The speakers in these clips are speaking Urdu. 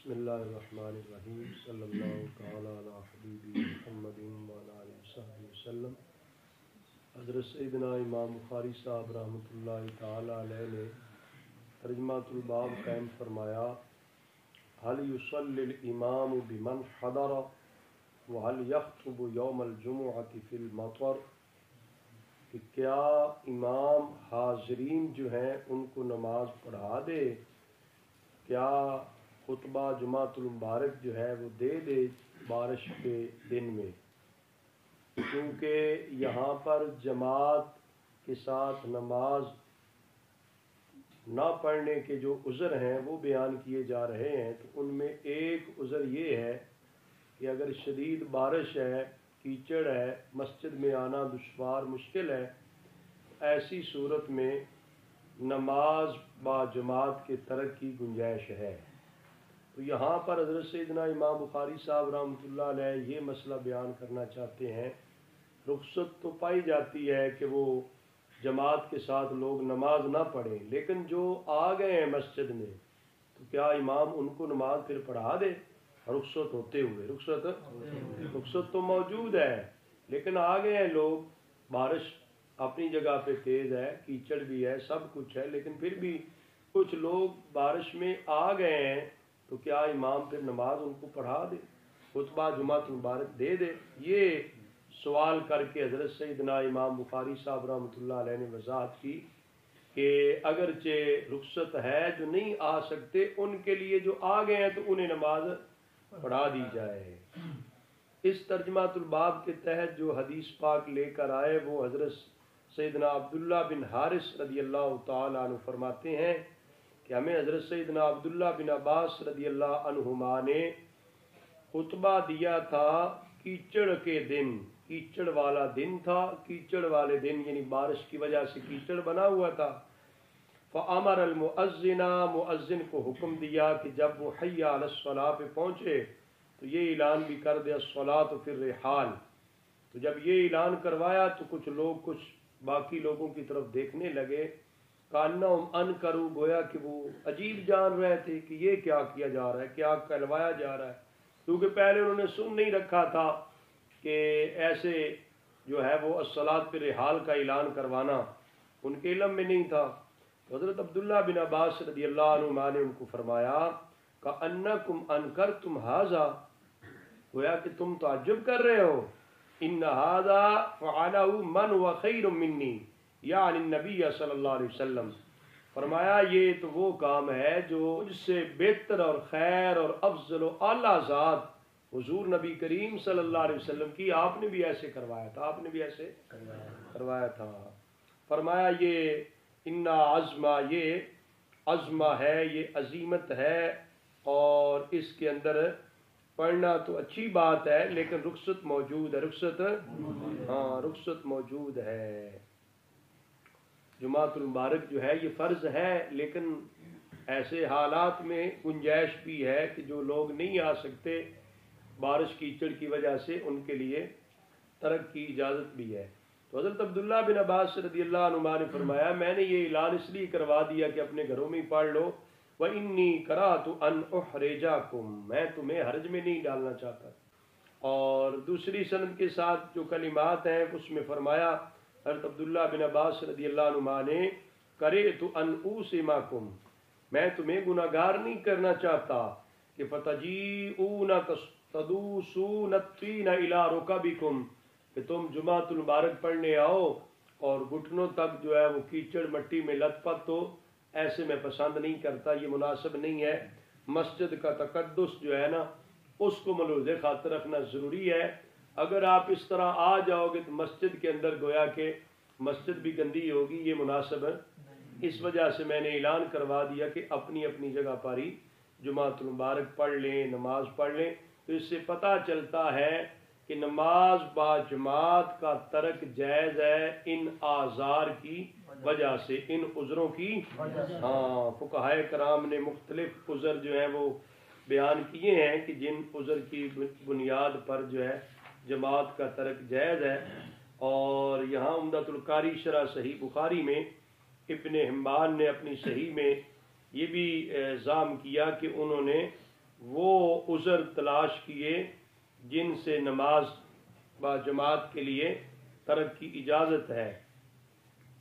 بسم اللہ الرحمن الرحیم صلی اللہ تعالی علی حبیبی محمد وعلی آلہ وصحبہ وسلم۔ حضرت سیدنا امام بخاری صاحب رحمۃ اللہ تعالی علیہ نے ترجمۃ الباب قائم فرمایا، هل يصلي الامام بمن حضر وهل يخطب یوم الجمعۃ فی المطر، کہ کیا امام حاضرین جو ہیں ان کو نماز پڑھا دے، کیا خطبہ جمعۃ المبارک جو ہے وہ دے دے بارش کے دن میں، کیونکہ یہاں پر جماعت کے ساتھ نماز نہ پڑھنے کے جو عذر ہیں وہ بیان کیے جا رہے ہیں۔ تو ان میں ایک عذر یہ ہے کہ اگر شدید بارش ہے، کیچڑ ہے، مسجد میں آنا دشوار مشکل ہے، ایسی صورت میں نماز با جماعت کے ترک کی گنجائش ہے۔ تو یہاں پر حضرت سیدنا امام بخاری صاحب رحمۃ اللہ علیہ یہ مسئلہ بیان کرنا چاہتے ہیں، رخصت تو پائی جاتی ہے کہ وہ جماعت کے ساتھ لوگ نماز نہ پڑھیں، لیکن جو آ گئے ہیں مسجد میں تو کیا امام ان کو نماز پھر پڑھا دے رخصت ہوتے ہوئے؟ رخصت تو موجود ہے، لیکن آ گئے ہیں لوگ، بارش اپنی جگہ پہ تیز ہے، کیچڑ بھی ہے، سب کچھ ہے، لیکن پھر بھی کچھ لوگ بارش میں آ گئے ہیں تو کیا امام پھر نماز ان کو پڑھا دے، خطبہ جمعۃ مبارک دے دے؟ یہ سوال کر کے حضرت سیدنا امام بخاری صاحب رحمۃ اللہ علیہ نے وضاحت کی کہ اگرچہ رخصت ہے، جو نہیں آ سکتے ان کے لیے جو آ گئے ہیں تو انہیں نماز پڑھا دی جائے۔ اس ترجمۃ الباب کے تحت جو حدیث پاک لے کر آئے وہ حضرت سیدنا عبداللہ بن حارث رضی اللہ تعالی عنہ فرماتے ہیں کہ ہمیں حضرت سیدنا عبداللہ بن عباس رضی اللہ عنہما نے خطبہ دیا تھا کیچڑ کے دن، کیچڑ والا دن تھا، کیچڑ والے دن یعنی بارش کی وجہ سے کیچڑ بنا ہوا تھا۔ فامر المؤذن، مؤذن کو حکم دیا کہ جب وہ حی علی الصلاۃ پہ پہنچے تو یہ اعلان بھی کر دیا الصلاۃ فی الرحال۔ تو جب یہ اعلان کروایا تو کچھ لوگ کچھ باقی لوگوں کی طرف دیکھنے لگے، کانہم انکروا، گویا کہ وہ عجیب جان رہے تھے کہ یہ کیا کیا جا رہا ہے، کیا کہلوایا جا رہا ہے، کیونکہ پہلے انہوں نے سن نہیں رکھا تھا کہ ایسے جو ہے وہ الصلاۃ فی الرحال کا اعلان کروانا ان کے علم میں نہیں تھا۔ حضرت عبداللہ بن عباس رضی اللہ عنہ نے ان کو فرمایا کأنکم انکرتم ھذا، گویا کہ تم تعجب کر رہے ہو، ان ھذا فعلہ من هو خیر منی، یعنی النبی صلی اللہ علیہ وسلم، فرمایا یہ تو وہ کام ہے جو مجھ سے بہتر اور خیر اور افضل و اعلیٰ ذات حضور نبی کریم صلی اللہ علیہ وسلم کی، آپ نے بھی ایسے کروایا تھا، آپ نے بھی ایسے کروایا تھا۔ فرمایا یہ ان عزمہ، یہ عزمہ ہے، یہ عزیمت ہے، اور اس کے اندر پڑھنا تو اچھی بات ہے لیکن رخصت موجود ہے، رخصت موجود ہے۔ جمعۃ المبارک جو ہے یہ فرض ہے، لیکن ایسے حالات میں گنجائش بھی ہے کہ جو لوگ نہیں آ سکتے بارش کیچڑ کی وجہ سے، ان کے لیے ترک کی اجازت بھی ہے۔ تو حضرت عبداللہ بن عباس رضی اللہ عنہ نے فرمایا میں نے یہ اعلان اس لیے کروا دیا کہ اپنے گھروں میں ہی پڑھ لو، وَإِنِّي كَرَهْتُ أَنْ أُحْرِجَكُمْ، میں تمہیں حرج میں نہیں ڈالنا چاہتا۔ اور دوسری سند کے ساتھ جو کلمات ہیں اس میں فرمایا حضرت عبداللہ بن عباس رضی اللہ عنہ نے کَرِهْتُ أَنْ أُوسِمَكُمْ، میں تمہیں گناہگار نہیں کرنا چاہتا کہ فَتَجِيئُونَ تَدُوسُونَ الطِّينَ إِلَىٰ رُكَبِكُمْ، کہ تم جمعۃ المبارک پڑھنے آؤ اور گھٹنوں تک جو ہے وہ کیچڑ مٹی میں لت پت ہو، ایسے میں پسند نہیں کرتا، یہ مناسب نہیں ہے۔ مسجد کا تقدس جو ہے نا اس کو ملحوظ خاطر رکھنا ضروری ہے۔ اگر آپ اس طرح آ جاؤ گے تو مسجد کے اندر گویا کہ مسجد بھی گندی ہوگی، یہ مناسب ہے۔ اس وجہ سے میں نے اعلان کروا دیا کہ اپنی اپنی جگہ پر ہی جمعۃ المبارک پڑھ لیں، نماز پڑھ لیں۔ تو اس سے پتہ چلتا ہے کہ نماز با جماعت کا ترک جائز ہے ان آزار کی وجہ سے، ان عذروں کی۔ فقہائے کرام نے مختلف عذر جو ہیں وہ بیان کیے ہیں کہ جن عذر کی بنیاد پر جو ہے جماعت کا ترک جائز ہے۔ اور یہاں عمدۃ القاری شرح صحیح بخاری میں ابن حبان نے اپنی صحیح میں یہ بھی الزام کیا کہ انہوں نے وہ عذر تلاش کیے جن سے نماز با جماعت کے لیے ترک کی اجازت ہے،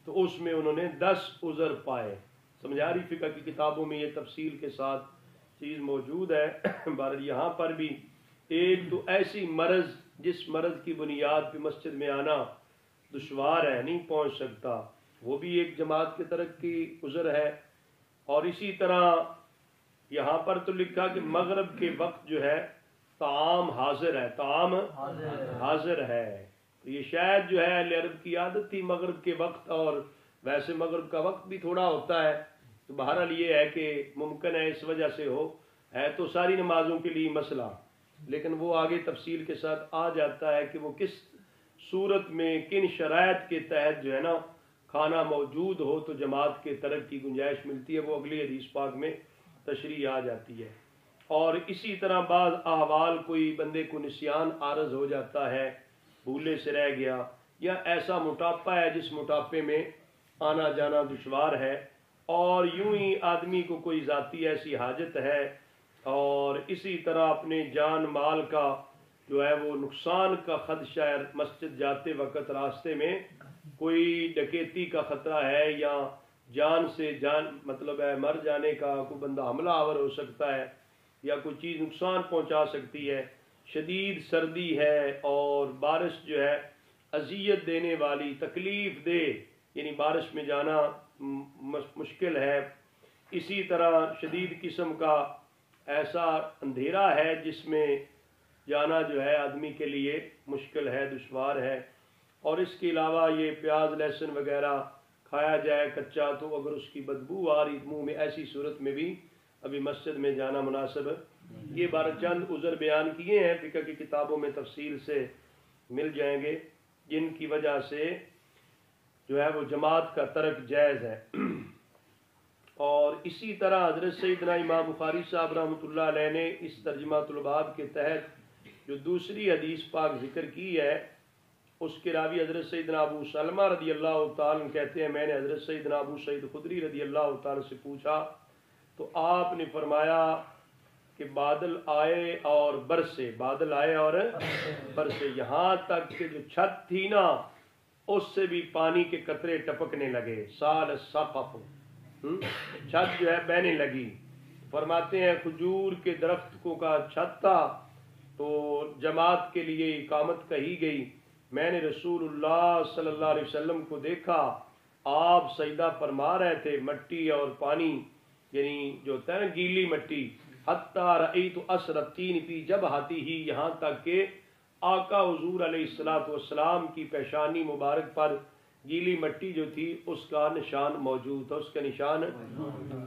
تو اس میں انہوں نے 10 عذر پائے۔ سمجھاری فقہ کی کتابوں میں یہ تفصیل کے ساتھ چیز موجود ہے۔ بہرحال یہاں پر بھی ایک تو ایسی مرض جس مرض کی بنیاد پہ مسجد میں آنا دشوار ہے، نہیں پہنچ سکتا، وہ بھی ایک جماعت کے ترک کی عذر ہے۔ اور اسی طرح یہاں پر تو لکھا کہ مغرب کے وقت جو ہے طعام حاضر ہے، طعام حاضر ہے۔ تو یہ شاید جو ہے اہل عرب کی عادت تھی مغرب کے وقت، اور ویسے مغرب کا وقت بھی تھوڑا ہوتا ہے، تو بہرحال یہ ہے کہ ممکن ہے اس وجہ سے ہو، ہے تو ساری نمازوں کے لیے مسئلہ، لیکن وہ آگے تفصیل کے ساتھ آ جاتا ہے کہ وہ کس صورت میں کن شرائط کے تحت جو ہے نا کھانا موجود ہو تو جماعت کے ترک کی گنجائش ملتی ہے، وہ اگلی حدیث پاک میں تشریح آ جاتی ہے۔ اور اسی طرح بعض احوال کوئی بندے کو نسیان عارض ہو جاتا ہے، بھولے سے رہ گیا، یا ایسا موٹاپا ہے جس موٹاپے میں آنا جانا دشوار ہے، اور یوں ہی آدمی کو کوئی ذاتی ایسی حاجت ہے، اور اسی طرح اپنے جان مال کا جو ہے وہ نقصان کا خدشہ ہے، مسجد جاتے وقت راستے میں کوئی ڈکیتی کا خطرہ ہے، یا جان سے جان مطلب ہے مر جانے کا، کوئی بندہ حملہ آور ہو سکتا ہے، یا کوئی چیز نقصان پہنچا سکتی ہے، شدید سردی ہے، اور بارش جو ہے اذیت دینے والی، تکلیف دہ، یعنی بارش میں جانا مشکل ہے، اسی طرح شدید قسم کا ایسا اندھیرا ہے جس میں جانا جو ہے آدمی کے لیے مشکل ہے، دشوار ہے، اور اس کے علاوہ یہ پیاز لہسن وغیرہ کھایا جائے کچا تو اگر اس کی بدبو آ رہی منہ میں، ایسی صورت میں بھی ابھی مسجد میں جانا مناسب ہے۔ یہ 12 چند عذر بیان کیے ہیں، فقہ کی کتابوں میں تفصیل سے مل جائیں گے، جن کی وجہ سے جو ہے وہ جماعت کا ترک جائز ہے۔ اور اسی طرح حضرت سیدنا امام بخاری صاحب رحمۃ اللہ علیہ نے اس ترجمہ الباب کے تحت جو دوسری حدیث پاک ذکر کی ہے، اس کے راوی حضرت سیدنا ابو سلمہ رضی اللہ تعالیٰ کہتے ہیں میں نے حضرت سیدنا ابو سعید خدری رضی اللہ تعالیٰ سے پوچھا تو آپ نے فرمایا کہ بادل آئے اور برسے، بادل آئے اور برسے، یہاں تک کہ جو چھت تھی نا اس سے بھی پانی کے قطرے ٹپکنے لگے، سال السقف، چھت جو ہے بہنے لگی۔ فرماتے ہیں کھجور کے درخت کو کا چھت تھا، تو جماعت کے لیے اقامت کہی گئی، میں نے رسول اللہ صلی اللہ علیہ وسلم کو دیکھا، آپ سجدہ فرما رہے تھے، مٹی اور پانی یعنی جو ہوتا ہے نا گیلی مٹی، حتیٰ رأیت اثر الطین فی جبہتہ، یہاں تک کہ آقا حضور علیہ السلام کی پیشانی مبارک پر گیلی مٹی جو تھی اس کا نشان موجود تھا، اس کا نشان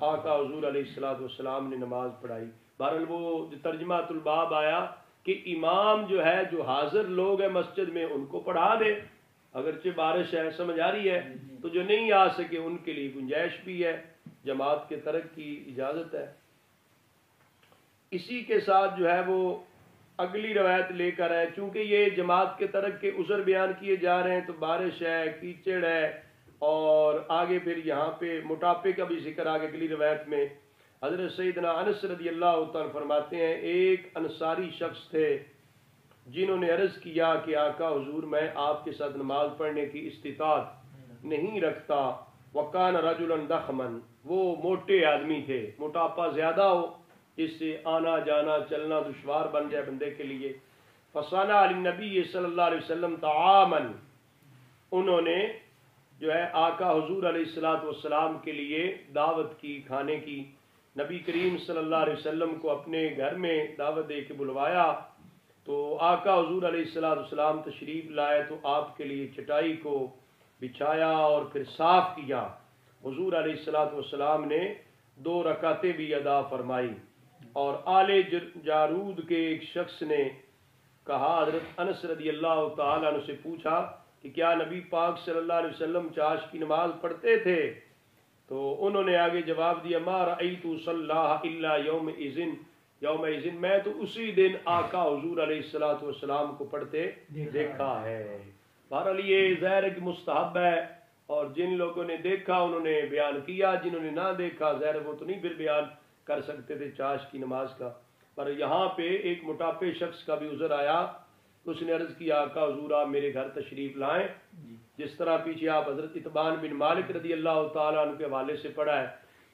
آقا حضور علیہ السلام نے نماز پڑھائی۔ بہرحال وہ جو ترجمہ الباب آیا کہ امام جو ہے جو حاضر لوگ ہیں مسجد میں ان کو پڑھا دے، اگرچہ بارش ہے، سمجھ آ رہی ہے، تو جو نہیں آ سکے ان کے لیے گنجائش بھی ہے، جماعت کے ترک کی اجازت ہے۔ اسی کے ساتھ جو ہے وہ اگلی روایت لے کر ہے، چونکہ یہ جماعت کے ترک کے عذر بیان کیے جا رہے ہیں، تو بارش ہے، کیچڑ ہے، اور آگے پھر یہاں پہ موٹاپے کا بھی ذکر آگے اگلی روایت میں۔ حضرت سیدنا انس رضی اللہ تعالیٰ فرماتے ہیں ایک انصاری شخص تھے جنہوں نے عرض کیا کہ آقا حضور میں آپ کے ساتھ نماز پڑھنے کی استطاعت نہیں رکھتا، وکان رجلا ضخما، وہ موٹے آدمی تھے، موٹاپا زیادہ ہو جس سے آنا جانا چلنا دشوار بن جائے بندے کے لیے۔ فصنع للنبی صلی اللہ علیہ وسلم طعاما، انہوں نے جو ہے آقا حضور علیہ السلام کے لیے دعوت کی کھانے کی، نبی کریم صلی اللہ علیہ وسلم کو اپنے گھر میں دعوت دے کے بلوایا، تو آقا حضور علیہ السلام تشریف لائے تو آپ کے لیے چٹائی کو بچھایا اور پھر صاف کیا۔ حضور علیہ السلام نے 2 رکعتیں بھی ادا فرمائی، اور آل جارود کے ایک شخص نے کہا، حضرت انس رضی اللہ تعالیٰ عنہ سے پوچھا کہ کیا نبی پاک صلی اللہ علیہ وسلم چاش کی نماز پڑھتے تھے؟ تو انہوں نے آگے جواب دیا، ما رأیت صلاح الا یومئذ، میں تو اسی دن آقا حضور علیہ السلام کو پڑھتے دیکھا ہے۔ بہرحال یہ ظاہر ہے کہ مستحب ہے، اور جن لوگوں نے دیکھا انہوں نے بیان کیا، جنہوں نے نہ دیکھا ظاہر وہ تو نہیں پھر بیان کر سکتے تھے چاش کی نماز کا۔ پر یہاں پہ ایک موٹاپے شخص کا بھی عذر آیا، اس نے عرض کیا آقا حضور آپ میرے گھر تشریف لائیں، جس طرح پیچھے آپ حضرت اتبان بن مالک رضی اللہ تعالیٰ عنہ کے حوالے سے پڑھا ہے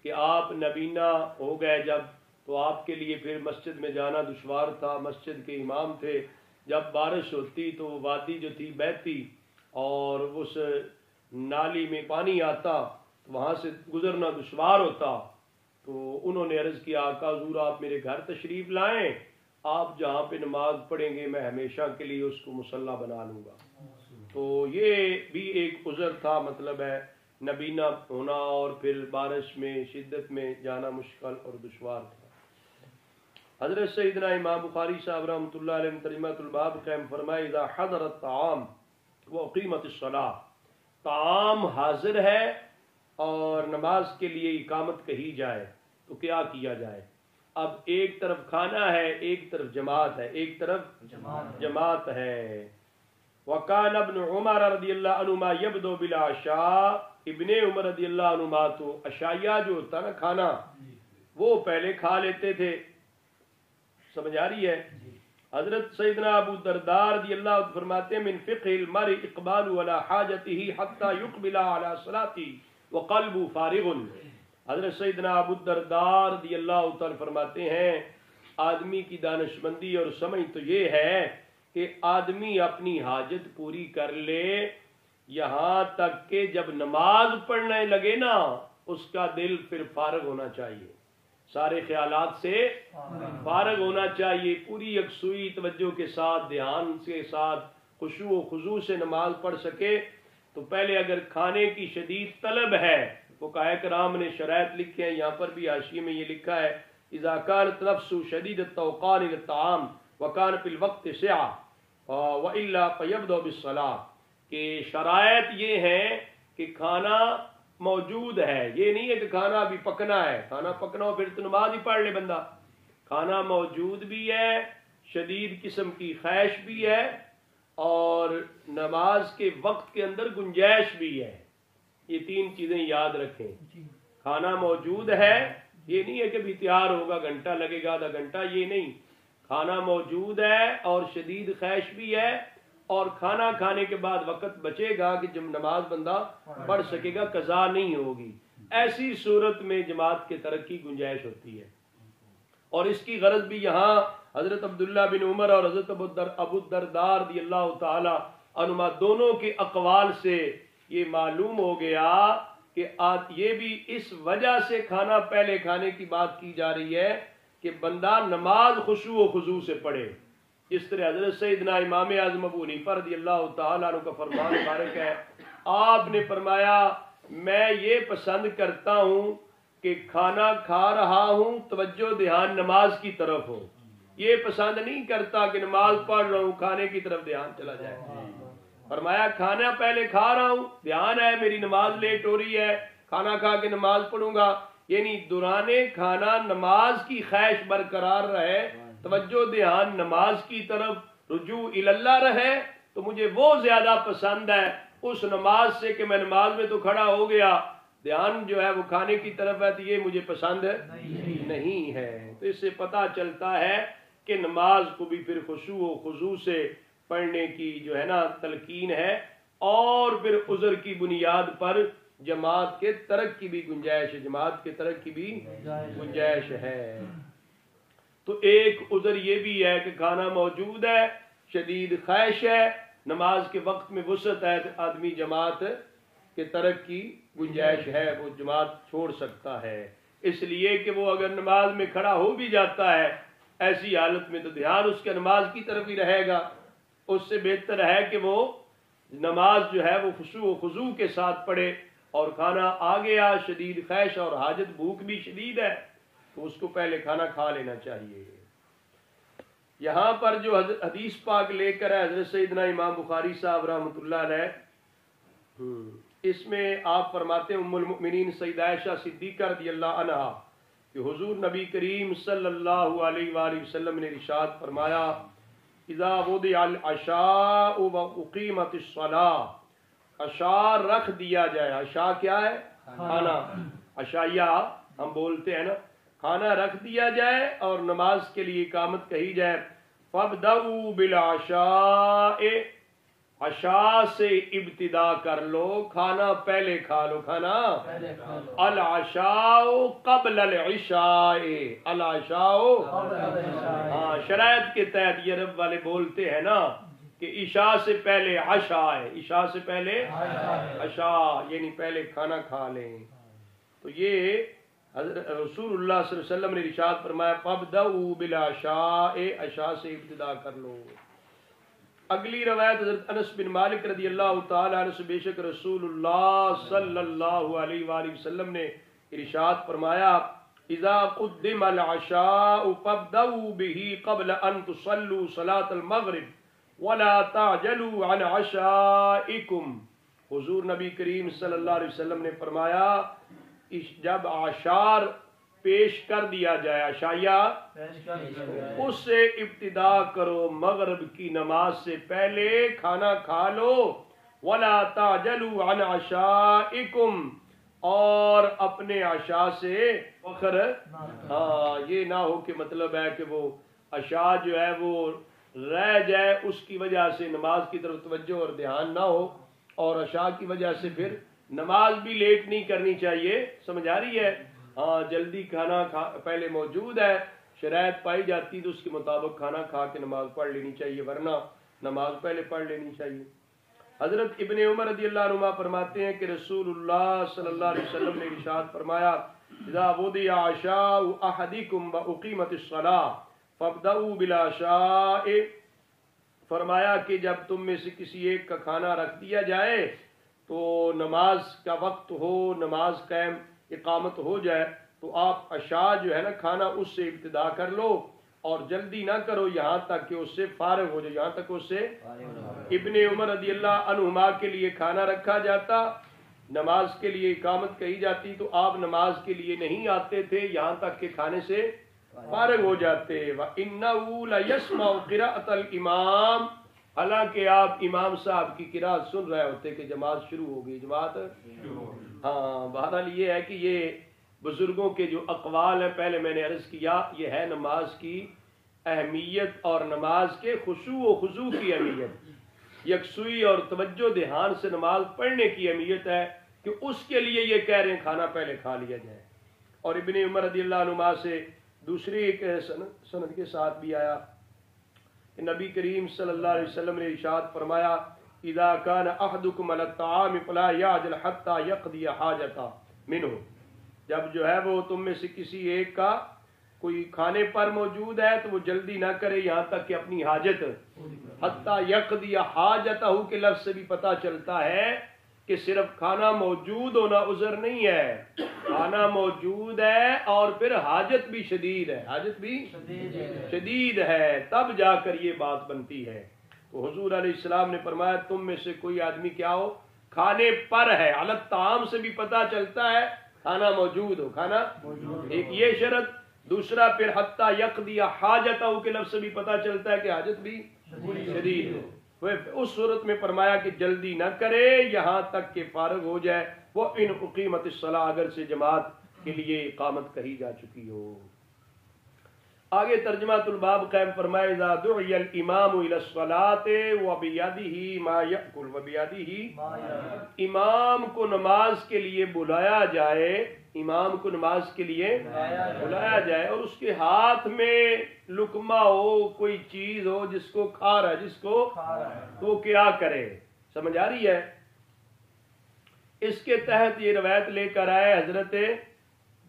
کہ آپ نبینا ہو گئے جب، تو آپ کے لیے پھر مسجد میں جانا دشوار تھا، مسجد کے امام تھے، جب بارش ہوتی تو وہ وادی جو تھی بہتی اور اس نالی میں پانی آتا تو وہاں سے گزرنا دشوار ہوتا، تو انہوں نے عرض کیا آقا حضور آپ میرے گھر تشریف لائیں، آپ جہاں پہ نماز پڑھیں گے میں ہمیشہ کے لیے اس کو مصلی بنا لوں گا۔ تو یہ بھی ایک عذر تھا، مطلب ہے نبینا ہونا اور پھر بارش میں شدت میں جانا مشکل اور دشوار تھا۔ حضرت سیدنا امام بخاری صاحب رحمۃ اللہ علیہ ترجمۃ الباب قائم فرمائے اذا حضر الطعام واقیمت الصلاۃ، طعام حاضر ہے اور نماز کے لیے اقامت کہی جائے تو کیا کیا جائے؟ اب ایک طرف کھانا ہے، ایک طرف جماعت ہے، ایک طرف جماعت ہے۔ وکان ابن عمر رضی اللہ عنہما یبدو بالعشاء، ابن عمر رضی اللہ عنہما تو عشائیہ جو ہوتا نا کھانا وہ پہلے کھا لیتے تھے، سمجھ آ رہی ہے؟ حضرت سیدنا ابو دردار رضی اللہ عنہ فرماتے ہیں من فقہ المرء اقبال على حاجته حتى يقبل على صلاته وقلب فارغ۔ حضرت سیدنا ابو دردار رضی اللہ تعالی فرماتے ہیں آدمی کی دانشمندی اور سمجھ تو یہ ہے کہ آدمی اپنی حاجت پوری کر لے یہاں تک کہ جب نماز پڑھنے لگے نا اس کا دل پھر فارغ ہونا چاہیے، سارے خیالات سے فارغ ہونا چاہیے، پوری یکسوئی توجہ کے ساتھ دھیان کے ساتھ خشوع و خضوع سے نماز پڑھ سکے۔ تو پہلے اگر کھانے کی شدید طلب ہے، فقہاء کرام نے شرائط لکھے ہیں، یہاں پر بھی حاشیے میں یہ لکھا ہے اذا كانت نفس شدید التوقان للطعام وكان في الوقت سعة والا فيبدأ بالصلاة، کہ شرائط یہ ہیں کہ کھانا موجود ہے، یہ نہیں ہے کہ کھانا ابھی پکنا ہے، کھانا پکنا ہو پھر تو نماز ہی پڑھ لے بندہ، کھانا موجود بھی ہے، شدید قسم کی خواہش بھی ہے اور نماز کے وقت کے اندر گنجائش بھی ہے، یہ تین چیزیں یاد رکھیں۔ کھانا موجود ہے، یہ نہیں ہے کہ بھی تیار ہوگا گھنٹہ لگے گا آدھا گھنٹہ، یہ نہیں، کھانا موجود ہے اور شدید خواہش بھی ہے اور کھانا کھانے کے بعد وقت بچے گا کہ جب نماز بندہ پڑھ سکے گا، قضا نہیں ہوگی، ایسی صورت میں جماعت کے ترک کی گنجائش ہوتی ہے۔ اور اس کی غرض بھی یہاں حضرت عبداللہ بن عمر اور حضرت ابو الدرداء رضی اللہ تعالی عنہما دونوں کے اقوال سے یہ معلوم ہو گیا کہ یہ بھی اس وجہ سے کھانا پہلے کھانے کی بات کی جا رہی ہے کہ بندہ نماز خشوع و خضوع سے پڑھے، اس طرح حضرت سیدنا امام اعظم ابو حنیفہ رضی اللہ تعالیٰ عنہ کا فرمان مبارک ہے، آپ نے فرمایا میں یہ پسند کرتا ہوں کہ کھانا کھا رہا ہوں توجہ دھیان نماز کی طرف ہو، یہ پسند نہیں کرتا کہ نماز پڑھ رہا ہوں کھانے کی طرف دھیان چلا جائے۔ فرمایا کھانا پہلے کھا رہا ہوں، دھیان ہے میری نماز لیٹ ہو رہی ہے، کھانا کھا کے نماز پڑھوں گا، یعنی دوران کھانا نماز کی خواہش برقرار رہے، توجہ دھیان نماز کی طرف رجوع اللہ رہے، تو مجھے وہ زیادہ پسند ہے اس نماز سے کہ میں نماز میں تو کھڑا ہو گیا، دھیان جو ہے وہ کھانے کی طرف ہے، تو یہ مجھے پسند نہیں ہے۔ تو اس سے پتہ چلتا ہے کہ نماز کو بھی پھر خشوع و خضوع سے پڑھنے کی جو ہے نا تلقین ہے، اور پھر عذر کی بنیاد پر جماعت کے ترک کی بھی گنجائش ہے، جماعت کے ترک کی بھی گنجائش ہے۔ تو ایک عذر یہ بھی ہے کہ کھانا موجود ہے، شدید خواہش ہے، نماز کے وقت میں وسعت ہے، آدمی جماعت کے ترک کی گنجائش ہے، وہ جماعت چھوڑ سکتا ہے، اس لیے کہ وہ اگر نماز میں کھڑا ہو بھی جاتا ہے ایسی حالت میں تو دھیان اس کے نماز کی طرف ہی رہے گا، اس سے بہتر ہے کہ وہ نماز جو ہے وہ خشوع و خضوع کے ساتھ پڑھے، اور کھانا آ گیا، شدید خواہش اور حاجت بھوک بھی شدید ہے تو اس کو پہلے کھانا کھا لینا چاہیے۔ یہاں پر جو حدیث پاک لے کر ہے حضرت سیدنا امام بخاری صاحب رحمۃ اللہ علیہ، اس میں آپ فرماتے ہیں ام المؤمنین سیدہ عائشہ صدیقہ رضی اللہ عنہا کہ حضور نبی کریم صلی اللہ علیہ وآلہ وسلم نے ارشاد فرمایا اذا وضع العشاء واقیمت الصلاۃ، عشاء رکھ دیا جائے، عشاء کیا ہے؟ کھانا، عشائیہ ہم بولتے ہیں نا، کھانا رکھ دیا جائے اور نماز کے لیے اقامت کہی جائے. فابدؤوا بالعشاء، عشاء سے ابتدا کر لو، کھانا پہلے کھا لو. کھانا العشاء قبل العشاء، العشاء ہاں شرائط کے تحت یہ عرب والے بولتے ہیں نا کہ عشاء سے پہلے عشاء ہے، عشاء سے پہلے عشاء یعنی پہلے کھانا کھا لیں. تو یہ حضرت رسول اللہ صلی اللہ علیہ وسلم نے ارشاد فرمایا فابدؤوا بالعشاء، عشاء سے ابتدا کر لو. اگلی روایت حضرت انس بن مالک رضی اللہ تعالی عنہ سے، بے شک رسول اللہ صلی اللہ علیہ وآلہ وسلم نے ارشاد فرمایا اذا قدم العشاء فابدؤوا به قبل ان تصلوا صلاة المغرب ولا تعجلوا عن عشائكم. حضور نبی کریم صلی اللہ علیہ وسلم نے فرمایا جب عشار پیش کر دیا جائے، عشائیہ اس سے ابتدا کرو، مغرب کی نماز سے پہلے کھانا کھا لو. وَلَا تَعْجَلُوا عَنْ عَشَائِكُمْ، اور اپنے عشاء سے فخر ہاں یہ نہ ہو کہ مطلب ہے کہ وہ عشاء جو ہے وہ رہ جائے، اس کی وجہ سے نماز کی طرف توجہ اور دھیان نہ ہو، اور عشاء کی وجہ سے پھر نماز بھی لیٹ نہیں کرنی چاہیے. سمجھ آ رہی ہے؟ ہاں جلدی کھانا پہلے موجود ہے، شرائط پائی جاتی تو اس کے مطابق کھانا کھا کے نماز پڑھ لینی چاہیے، ورنہ نماز پہلے پڑھ لینی چاہیے. حضرت ابن عمر رضی اللہ عنہ فرماتے ہیں کہ رسول اللہ صلی اللہ علیہ وسلم نے ارشاد فرمایا اذا وضع عشاء احدکم واقیمت الصلاۃ فابدؤوا بالعشاء. فرمایا کہ جب تم میں سے کسی ایک کا کھانا رکھ دیا جائے تو نماز کا وقت ہو، نماز قائم اقامت ہو جائے تو آپ عشاء جو ہے نا کھانا اس سے ابتدا کر لو، اور جلدی نہ کرو یہاں تک کہ اس سے فارغ ہو جائے، یہاں تک اس سے. ابن عمر رضی اللہ عنہما کے لیے کھانا رکھا جاتا، نماز کے لیے اقامت کہی جاتی تو آپ نماز کے لیے نہیں آتے تھے یہاں تک کہ کھانے سے فارغ ہو جاتے. وَإِنَّهُ لَيَسْمَعُ قِرَاءَةَ الْإِمَامِ، حالانکہ آپ امام صاحب کی قرات سن رہے ہوتے کہ جماعت شروع ہو گئی، جماعت ہاں. بہرحال یہ ہے کہ یہ بزرگوں کے جو اقوال ہیں پہلے میں نے عرض کیا، یہ ہے نماز کی اہمیت اور نماز کے خشوع و خضوع کی اہمیت، یکسوئی اور توجہ دھیان سے نماز پڑھنے کی اہمیت ہے کہ اس کے لیے یہ کہہ رہے ہیں کھانا پہلے کھا لیا جائے. اور ابن عمر رضی اللہ عنہ سے دوسری ایک سند کے ساتھ بھی آیا کہ نبی کریم صلی اللہ علیہ وسلم نے ارشاد فرمایا اذا كان احدكم على الطعام فلا يعجل حتى يقضي حاجته منه. جب جو ہے وہ تم میں سے کسی ایک کا کوئی کھانے پر موجود ہے تو وہ جلدی نہ کرے یہاں تک کہ اپنی حاجت، حتی یقضی حاجتہ کے لفظ سے بھی پتہ چلتا ہے کہ صرف کھانا موجود ہونا عذر نہیں ہے، کھانا موجود ہے اور پھر حاجت بھی شدید ہے، حاجت بھی شدید ہے، تب جا کر یہ بات بنتی ہے. تو حضور علیہ السلام نے فرمایا تم میں سے کوئی آدمی کیا ہو کھانے پر ہے، علی الطعام سے بھی پتہ چلتا ہے کھانا موجود ہو، کھانا ایک یہ شرط، دوسرا پھر حتی یقضی حاجتہ کے لفظ سے بھی پتہ چلتا ہے کہ حاجت بھی شدید ہو. اس صورت میں فرمایا کہ جلدی نہ کرے یہاں تک کہ فارغ ہو جائے. وہ ان اقیمت الصلاۃ، اگر سے جماعت کے لیے اقامت کہی جا چکی ہو. آگے ترجمہ الباب قائم فرمائے اذا دعی الامام الى الصلاۃ وبیدہ ما یأکل وبیدہ، امام کو نماز کے لیے بلایا جائے، امام کو نماز کے لیے بلایا جائے اور اس کے ہاتھ میں لقمہ ہو، کوئی چیز ہو جس کو کھا رہا ہے، جس کو تو کیا کرے. سمجھ آ رہی ہے؟ اس کے تحت یہ روایت لے کر آئے حضرت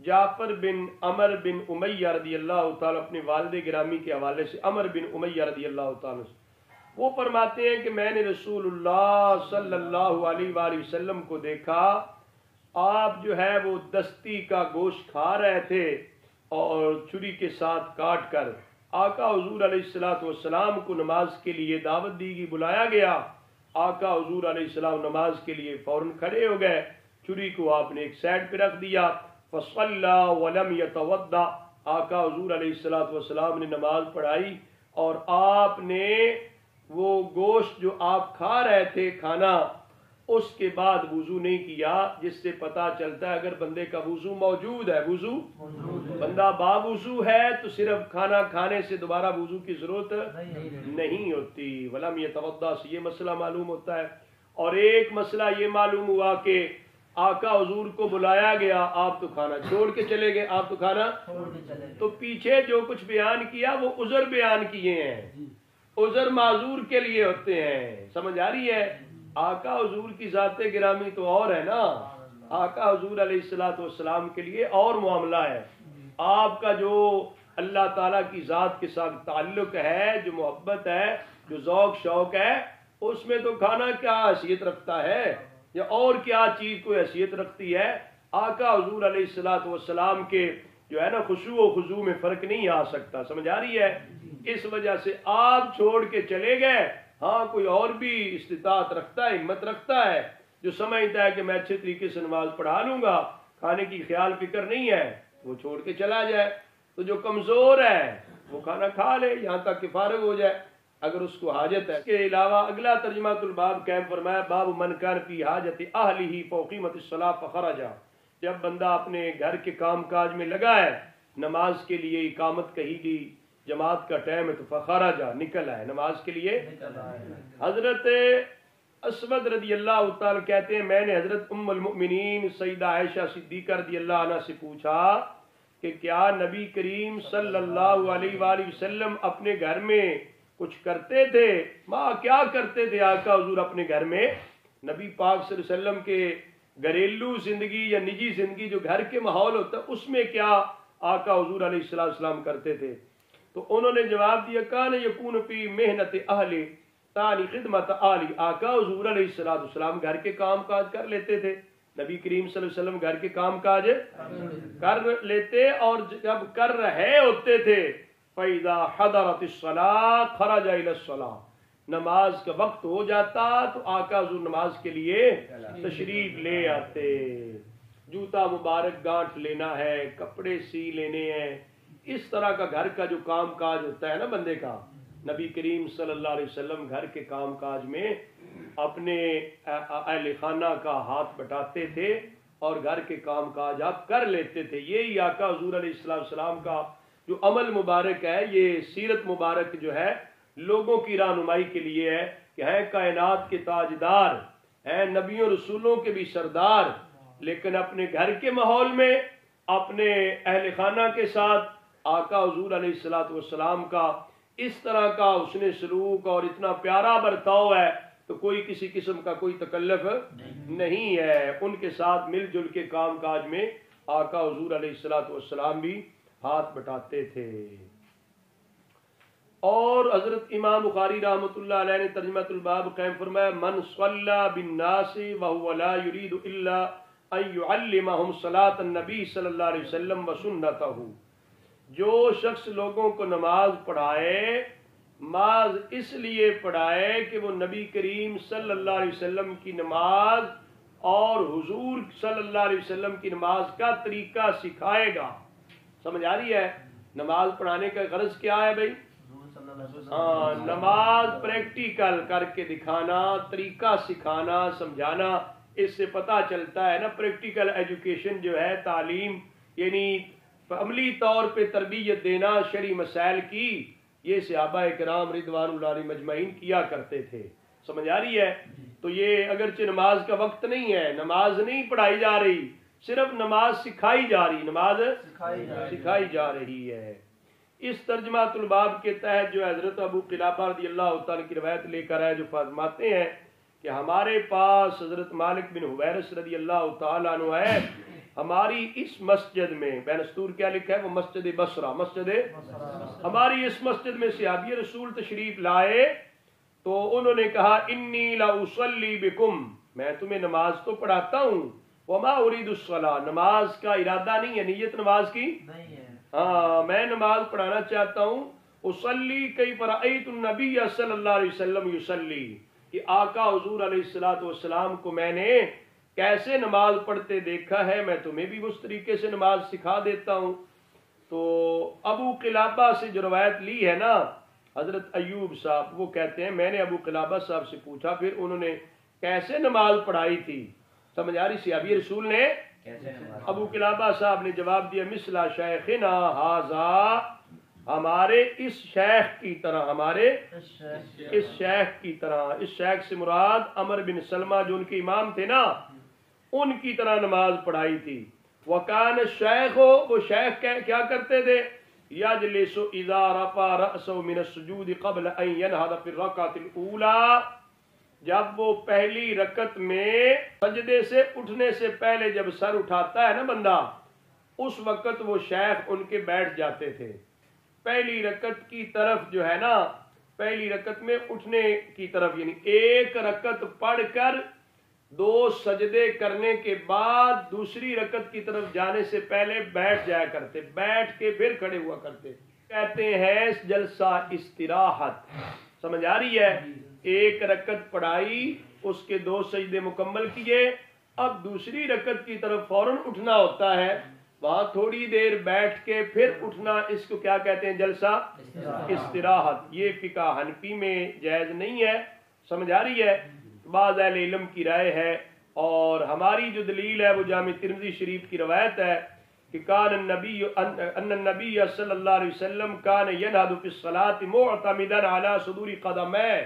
جعفر بن عمر بن امیہ رضی اللہ تعالیٰ اپنے والد گرامی کے حوالے سے، عمر بن امیہ رضی اللہ تعالیٰ سے، وہ فرماتے ہیں کہ میں نے رسول اللہ صلی اللہ علیہ وآلہ وسلم کو دیکھا، آپ جو ہے وہ دستی کا گوشت کھا رہے تھے اور چھری کے ساتھ کاٹ کر. آقا حضور علیہ الصلوۃ والسلام کو نماز کے لیے دعوت دی گئی، بلایا گیا. آقا حضور علیہ السلام نماز کے لیے فوراً کھڑے ہو گئے، چھری کو آپ نے ایک سائڈ پہ رکھ دیا. فصلی ولم یتوضا، آقا حضور علیہ الصلوۃ والسلام نے نماز پڑھائی اور آپ نے وہ گوشت جو آپ کھا رہے تھے کھانا اس کے بعد وضو نہیں کیا، جس سے پتہ چلتا ہے اگر بندے کا وضو موجود ہے، وضو بندہ باوضو ہے تو صرف کھانا کھانے سے دوبارہ وضو کی ضرورت نہیں ہوتی۔ ولم یتوضا سے یہ مسئلہ معلوم ہوتا ہے۔ اور ایک مسئلہ یہ معلوم ہوا کہ آقا حضور کو بلایا گیا، آپ تو کھانا چھوڑ کے چلے گئے، آپ تو کھانا تو پیچھے جو کچھ بیان کیا وہ عذر بیان کیے ہیں، عذر معذور کے لیے ہوتے ہیں، سمجھ آ رہی ہے؟ آقا حضور کی ذات گرامی تو اور ہے نا، آقا حضور علیہ الصلوۃ والسلام کے لیے اور معاملہ ہے۔ آپ کا جو اللہ تعالیٰ کی ذات کے ساتھ تعلق ہے، جو محبت ہے، جو ذوق شوق ہے، اس میں تو کھانا کیا حیثیت رکھتا ہے یا اور کیا چیز کوئی حیثیت رکھتی ہے؟ آقا حضور علیہ الصلوۃ والسلام کے جو ہے نا خشوع و خضوع میں فرق نہیں آ سکتا، سمجھ آ رہی ہے؟ اس وجہ سے آپ چھوڑ کے چلے گئے۔ ہاں کوئی اور بھی استطاعت رکھتا ہے، ہمت رکھتا ہے، جو سمجھتا ہے کہ میں اچھے طریقے سے نماز پڑھا لوں گا، کھانے کی خیال فکر نہیں ہے، وہ چھوڑ کے چلا جائے۔ تو جو کمزور ہے وہ کھانا کھا لے یہاں تک کہ فارغ ہو جائے اگر اس کو حاجت ہے۔ اس کے علاوہ اگلا ترجمہ الباب قائم فرمایا، باب من کان فی حاجت اہلہ فاقیمت الصلاۃ فخرج۔ جب بندہ اپنے گھر کے کام کاج میں لگا ہے، نماز کے لیے اقامت کہی گئی، جماعت کا ٹائم ہے تو فخرج نکل آئے نماز کے لیے۔ حضرت اسود رضی اللہ تعالی کہتے ہیں، میں نے حضرت ام المؤمنین سیدہ عائشہ صدیقہ رضی اللہ عنہ سے پوچھا کہ کیا نبی کریم صلی اللہ علیہ وآلہ وسلم اپنے گھر میں کچھ کرتے تھے؟ ماں کیا کرتے تھے آقا حضور اپنے گھر میں؟ نبی پاک صلی اللہ علیہ وسلم کے گھریلو زندگی یا نجی زندگی جو گھر کے ماحول ہوتا ہے اس میں کیا آقا حضور علیہ السلام کرتے تھے؟ تو انہوں نے جواب دیا، کان یکون فی محنت اہل تانی خدمت آلی۔ آقا حضور علیہ السلام گھر کے کام کاج کر لیتے تھے، نبی کریم صلی اللہ علیہ وسلم گھر کے کام کاج کر لیتے، اور جب کر رہے ہوتے تھے فَإِذَا حَضَرَتِ الصَّلَاةُ خَرَجَ إِلَى الصَّلَاةِ، نماز کا وقت ہو جاتا تو آقا حضور نماز کے لیے تشریف لے آتے۔ جوتا مبارک گانٹھ لینا ہے، کپڑے سی لینے ہیں، اس طرح کا گھر کا جو کام کاج ہوتا ہے نا بندے کا، نبی کریم صلی اللہ علیہ وسلم گھر کے کام کاج میں اپنے اہل خانہ کا ہاتھ بٹاتے تھے اور گھر کے کام کاج آپ کر لیتے تھے۔ یہی آقا حضور علیہ السلام کا جو عمل مبارک ہے، یہ سیرت مبارک جو ہے لوگوں کی رہنمائی کے لیے ہے کہ ہیں کائنات کے تاجدار، ہیں نبیوں رسولوں کے بھی سردار، لیکن اپنے گھر کے ماحول میں اپنے اہل خانہ کے ساتھ آقا حضور علیہ السلام کا اس طرح کا حسن سلوک اور اتنا پیارا برتاؤ ہے تو کوئی کسی قسم کا کوئی تکلف نہیں ہے۔ ان کے ساتھ مل جل کے کام کاج میں آقا حضور علیہ السلام بھی ہاتھ بٹاتے تھے۔ اور حضرت امام بخاری رحمۃ اللہ علیہ نے ترجمۃ الباب قائم فرمایا، من صلی بالناس وهو لا يريد الا ان يعلمهم صلاۃ النبی صلی اللہ علیہ وسلم وسنتہ، جو شخص لوگوں کو نماز پڑھائے، نماز اس لیے پڑھائے کہ وہ نبی کریم صلی اللہ علیہ وسلم کی نماز اور حضور صلی اللہ علیہ وسلم کی نماز کا طریقہ سکھائے گا۔ سمجھ آ رہی ہے؟ نماز پڑھانے کا غرض کیا ہے بھائی؟ ہاں، نماز پریکٹیکل کر کے دکھانا، طریقہ سکھانا، سمجھانا۔ اس سے پتہ چلتا ہے نا پریکٹیکل ایجوکیشن جو ہے، تعلیم یعنی عملی طور پہ تربیت دینا شرعی مسائل کی، یہ صحابہ کرام رضوان اللہ علیہم اجمعین کیا کرتے تھے۔ سمجھ آ رہی ہے؟ تو یہ اگرچہ نماز کا وقت نہیں ہے، نماز نہیں پڑھائی جا رہی، صرف نماز سکھائی جا رہی، نماز سکھائی جا رہی ہے۔ اس ترجمہ الباب کے تحت جو حضرت ابو قلابہ رضی اللہ تعالیٰ کی روایت لے کر آئے، جو فرماتے ہیں کہ ہمارے پاس حضرت مالک بن حویرث رضی اللہ تعالیٰ عنہ ہے، ہماری اس مسجد میں، بین السطور کیا لکھا ہے وہ مسجد بصرہ، ہماری اس مسجد میں صحابی رسول تشریف لائے تو انہوں نے کہا، انی لاصلی بکم، میں تمہیں نماز تو پڑھاتا ہوں، وما ارید الصلاۃ، نماز کا ارادہ نہیں ہے، نیت نماز کی نہیں ہے، ہاں میں نماز پڑھانا چاہتا ہوں۔ اصلی کیف رأیت النبی صلی اللہ علیہ وسلم یصلی، کہ آقا حضور علیہ السلام کو میں نے کیسے نماز پڑھتے دیکھا ہے، میں تمہیں بھی اس طریقے سے نماز سکھا دیتا ہوں۔ تو ابو قلابہ سے جو روایت لی ہے نا حضرت ایوب صاحب، وہ کہتے ہیں میں نے ابو قلابہ صاحب سے پوچھا، پھر انہوں نے کیسے نماز پڑھائی تھی؟ سمجھ آ رہی سی؟ ابھی رسول نے ابو قلابہ صاحب نے جواب دیا مثلا شیخنا ھذا، ہمارے اس شیخ کی طرح، ہمارے اس شیخ کی طرح. اس شیخ سے مراد عمر بن سلمہ جو ان کے امام تھے نا، ان کی طرح نماز پڑھائی تھی. وکان الشیخ، وہ شیخ کیا کرتے تھے؟ یجلس اذا رفع رأسه من السجود قبل ان ينهض في الركعة الاولى، جب وہ پہلی رکعت میں سجدے سے اٹھنے سے پہلے جب سر اٹھاتا ہے نا بندہ، اس وقت وہ شیخ ان کے بیٹھ جاتے تھے. پہلی رکعت کی طرف جو ہے نا، پہلی رکعت میں اٹھنے کی طرف، یعنی ایک رکعت پڑھ کر 2 سجدے کرنے کے بعد دوسری رکعت کی طرف جانے سے پہلے بیٹھ جایا کرتے، بیٹھ کے پھر کھڑے ہوا کرتے. کہتے ہیں جلسہ استراحت. سمجھ آ رہی ہے؟ ایک رکعت پڑھائی، اس کے 2 سجدے مکمل کیے، اب دوسری رکعت کی طرف فوراً اٹھنا ہوتا ہے، وہاں تھوڑی دیر بیٹھ کے پھر اٹھنا، اس کو کیا کہتے ہیں؟ جلسہ استراحت. یہ فقہ حنفی میں جائز نہیں ہے. سمجھ آ رہی ہے؟ بعض اہل علم کی رائے ہے، اور ہماری جو دلیل ہے وہ جامع ترمذی شریف کی روایت ہے کہ کان النبی صلی اللہ علیہ وسلم کان ینہض فی الصلاۃ معتمدا علی صدور قدمیہ.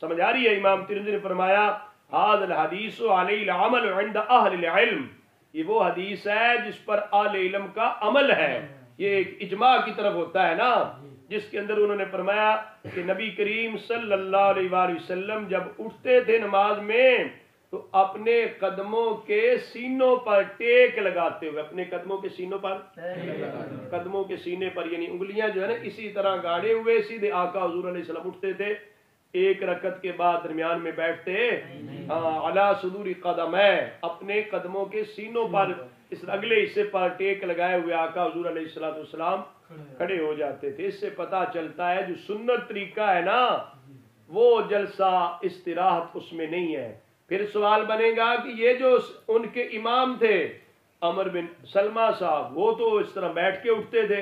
سمجھ آ رہی ہے؟ امام ترمذی نے فرمایا ھذا الحدیث علی العمل عند اہل العلم، یہ وہ حدیث ہے جس پر اہل علم کا عمل ہے. یہ ایک اجماع کی طرف ہوتا ہے نا، جس کے اندر انہوں نے فرمایا کہ نبی کریم صلی اللہ علیہ وآلہ وسلم جب اٹھتے تھے نماز میں تو اپنے قدموں کے سینوں پر ٹیک لگاتے ہوئے، اپنے قدموں کے سینوں پر، قدموں کے سینے پر یعنی انگلیاں جو ہے نا اسی طرح گاڑے ہوئے سیدھے آقا حضور علیہ السلام اٹھتے تھے. ایک رکعت کے بعد درمیان میں بیٹھتے، علی صدور قدمیہ، اپنے قدموں کے سینوں پر، اس اگلے حصے پر ٹیک لگائے ہوئے آقا حضور علیہ السلام کھڑے ہو جاتے تھے. اس سے پتہ چلتا ہے جو سنت طریقہ ہے نا وہ جلسہ استراحت اس میں نہیں ہے. پھر سوال بنے گا کہ یہ جو ان کے امام تھے عمر بن سلمہ صاحب، وہ تو اس طرح بیٹھ کے اٹھتے تھے،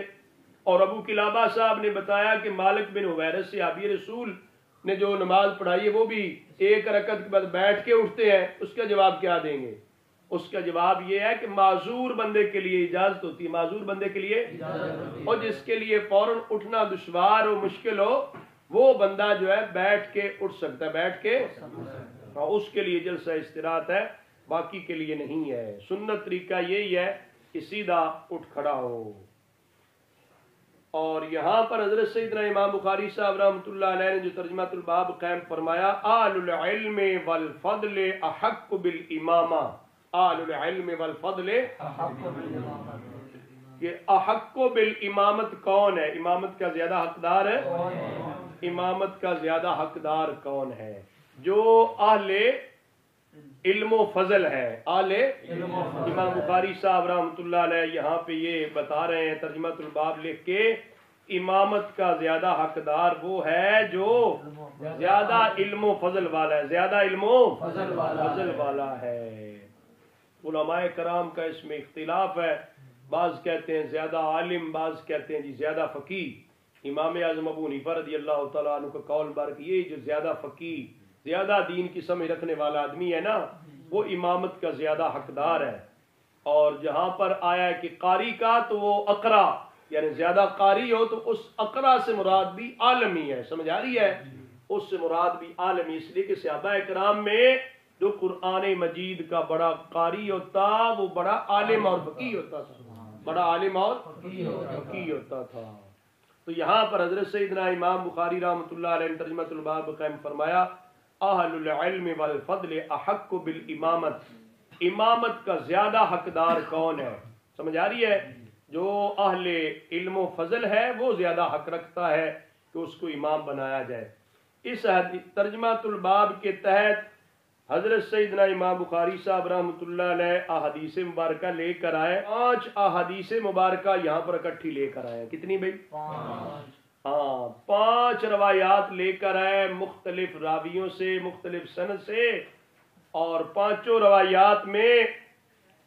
اور ابو قلابہ صاحب نے بتایا کہ مالک بن حویرث صحابی رسول نے جو نماز پڑھائی ہے وہ بھی ایک رکعت کے بعد بیٹھ کے اٹھتے ہیں. اس کا جواب کیا دیں گے؟ اس کا جواب یہ ہے کہ معذور بندے کے لیے اجازت ہوتی ہے، معذور بندے کے لیے، اور جس کے لیے فوراً اٹھنا دشوار ہو، مشکل ہو، وہ بندہ جو ہے بیٹھ کے اٹھ سکتا ہے، بیٹھ کے، اس کے لیے جلسہ استراحت ہے، باقی کے لیے نہیں ہے. سنت طریقہ یہی ہے کہ سیدھا اٹھ کھڑا ہو. اور یہاں پر حضرت سیدنا امام بخاری صاحب رحمۃ اللہ علیہ نے جو ترجمہ الباب قائم فرمایا، اہل العلم والفضل احق بالامامہ، اہل العلم والفضل، یہ احق بالامامت کون ہے؟ امامت کا زیادہ حقدار ہے، امامت کا زیادہ حقدار کون ہے؟ جو اہل علم و فضل ہے. اہل امام بخاری صاحب رحمۃ اللہ علیہ یہاں پہ یہ بتا رہے ہیں ترجمہ الباب لکھ کے، امامت کا زیادہ حقدار وہ ہے جو زیادہ علم و فضل والا ہے، زیادہ علم و فضل والا ہے. علماء کرام کا اس میں اختلاف ہے، بعض کہتے ہیں زیادہ عالم، بعض کہتے ہیں جی زیادہ فقیہ. امام اعظم ابو حنیفہ رضی اللہ تعالیٰ عنہ کا قول بار کہ یہ جو زیادہ فقیہ، زیادہ دین کی سمجھ رکھنے والا آدمی ہے نا، وہ امامت کا زیادہ حقدار ہے. اور جہاں پر آیا ہے کہ قاری کا تو وہ اقرا، یعنی زیادہ قاری ہو تو اس اقرا سے مراد بھی عالم ہی ہے. سمجھ آ رہی ہے؟ اس سے مراد بھی عالم ہی، اس لیے کہ صحابہ کرام میں جو قرآن مجید کا بڑا قاری ہوتا وہ بڑا عالم اور فقیہ ہوتا تھا، بڑا عالم اور فقیہ ہوتا تھا. تو یہاں پر حضرت سیدنا امام بخاری رحمۃ اللہ علیہ نے ترجمہ الباب قائم فرمایا، اہل العلم والفضل احق بالامامت، امامت کا زیادہ حقدار کون ہے؟ سمجھ آ رہی ہے؟ جو اہل علم و فضل ہے وہ زیادہ حق رکھتا ہے کہ اس کو امام بنایا جائے. اس ترجمہ الباب کے تحت حضرت سیدنا امام بخاری صاحب رحمۃ اللہ علیہ احادیث مبارکہ لے کر آئے. 5 احادیث مبارکہ یہاں پر اکٹھی لے کر آئے. کتنی بھائی؟ 5 روایات لے کر آئے، مختلف راویوں سے، مختلف سند سے، اور 5 روایات میں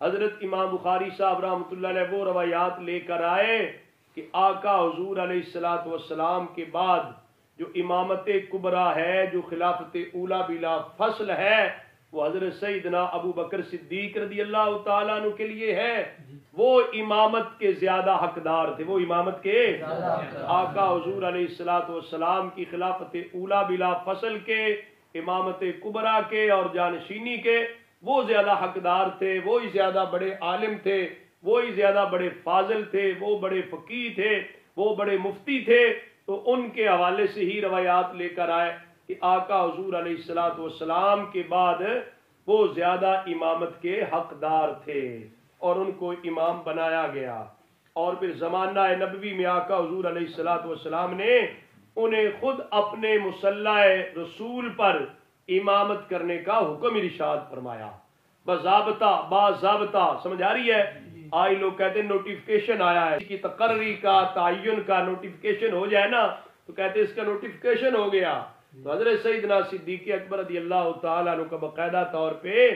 حضرت امام بخاری صاحب رحمۃ اللہ علیہ وہ روایات لے کر آئے کہ آقا حضور علیہ الصلوۃ والسلام کے بعد جو امامت کبریٰ ہے، جو خلافت اولیٰ بلا فصل ہے، وہ حضرت سیدنا ابو بکر صدیق رضی اللہ تعالیٰ عنہ کے لیے ہے. وہ امامت کے زیادہ حقدار تھے. وہ امامت کے آقا حضور علیہ الصلوۃ والسلام کی خلافت اولا بلا فصل کے، امامت کبریٰ کے اور جانشینی کے وہ زیادہ حقدار تھے. وہی زیادہ بڑے عالم تھے، وہی زیادہ بڑے فاضل تھے، وہ بڑے فقیہ تھے، وہ بڑے مفتی تھے. تو ان کے حوالے سے ہی روایات لے کر آئے کہ آقا حضور علیہ الصلوۃ والسلام کے بعد وہ زیادہ امامت کے حقدار تھے اور ان کو امام بنایا گیا. اور پھر زمانہ نبوی میں آقا حضور علیہ الصلوۃ والسلام نے انہیں خود اپنے مصلی رسول پر امامت کرنے کا حکم ارشاد فرمایا. باضابطہ سمجھ آ رہی ہے؟ آج لوگ کہتے ہیں نوٹیفکیشن آیا ہے، کی تقرری کا تعین کا نوٹیفکیشن ہو جائے نا تو کہتے ہیں اس کا نوٹیفکیشن ہو گیا. تو حضرت سیدنا صدیق اکبر رضی اللہ تعالیٰ عنہ کا باقاعدہ طور پہ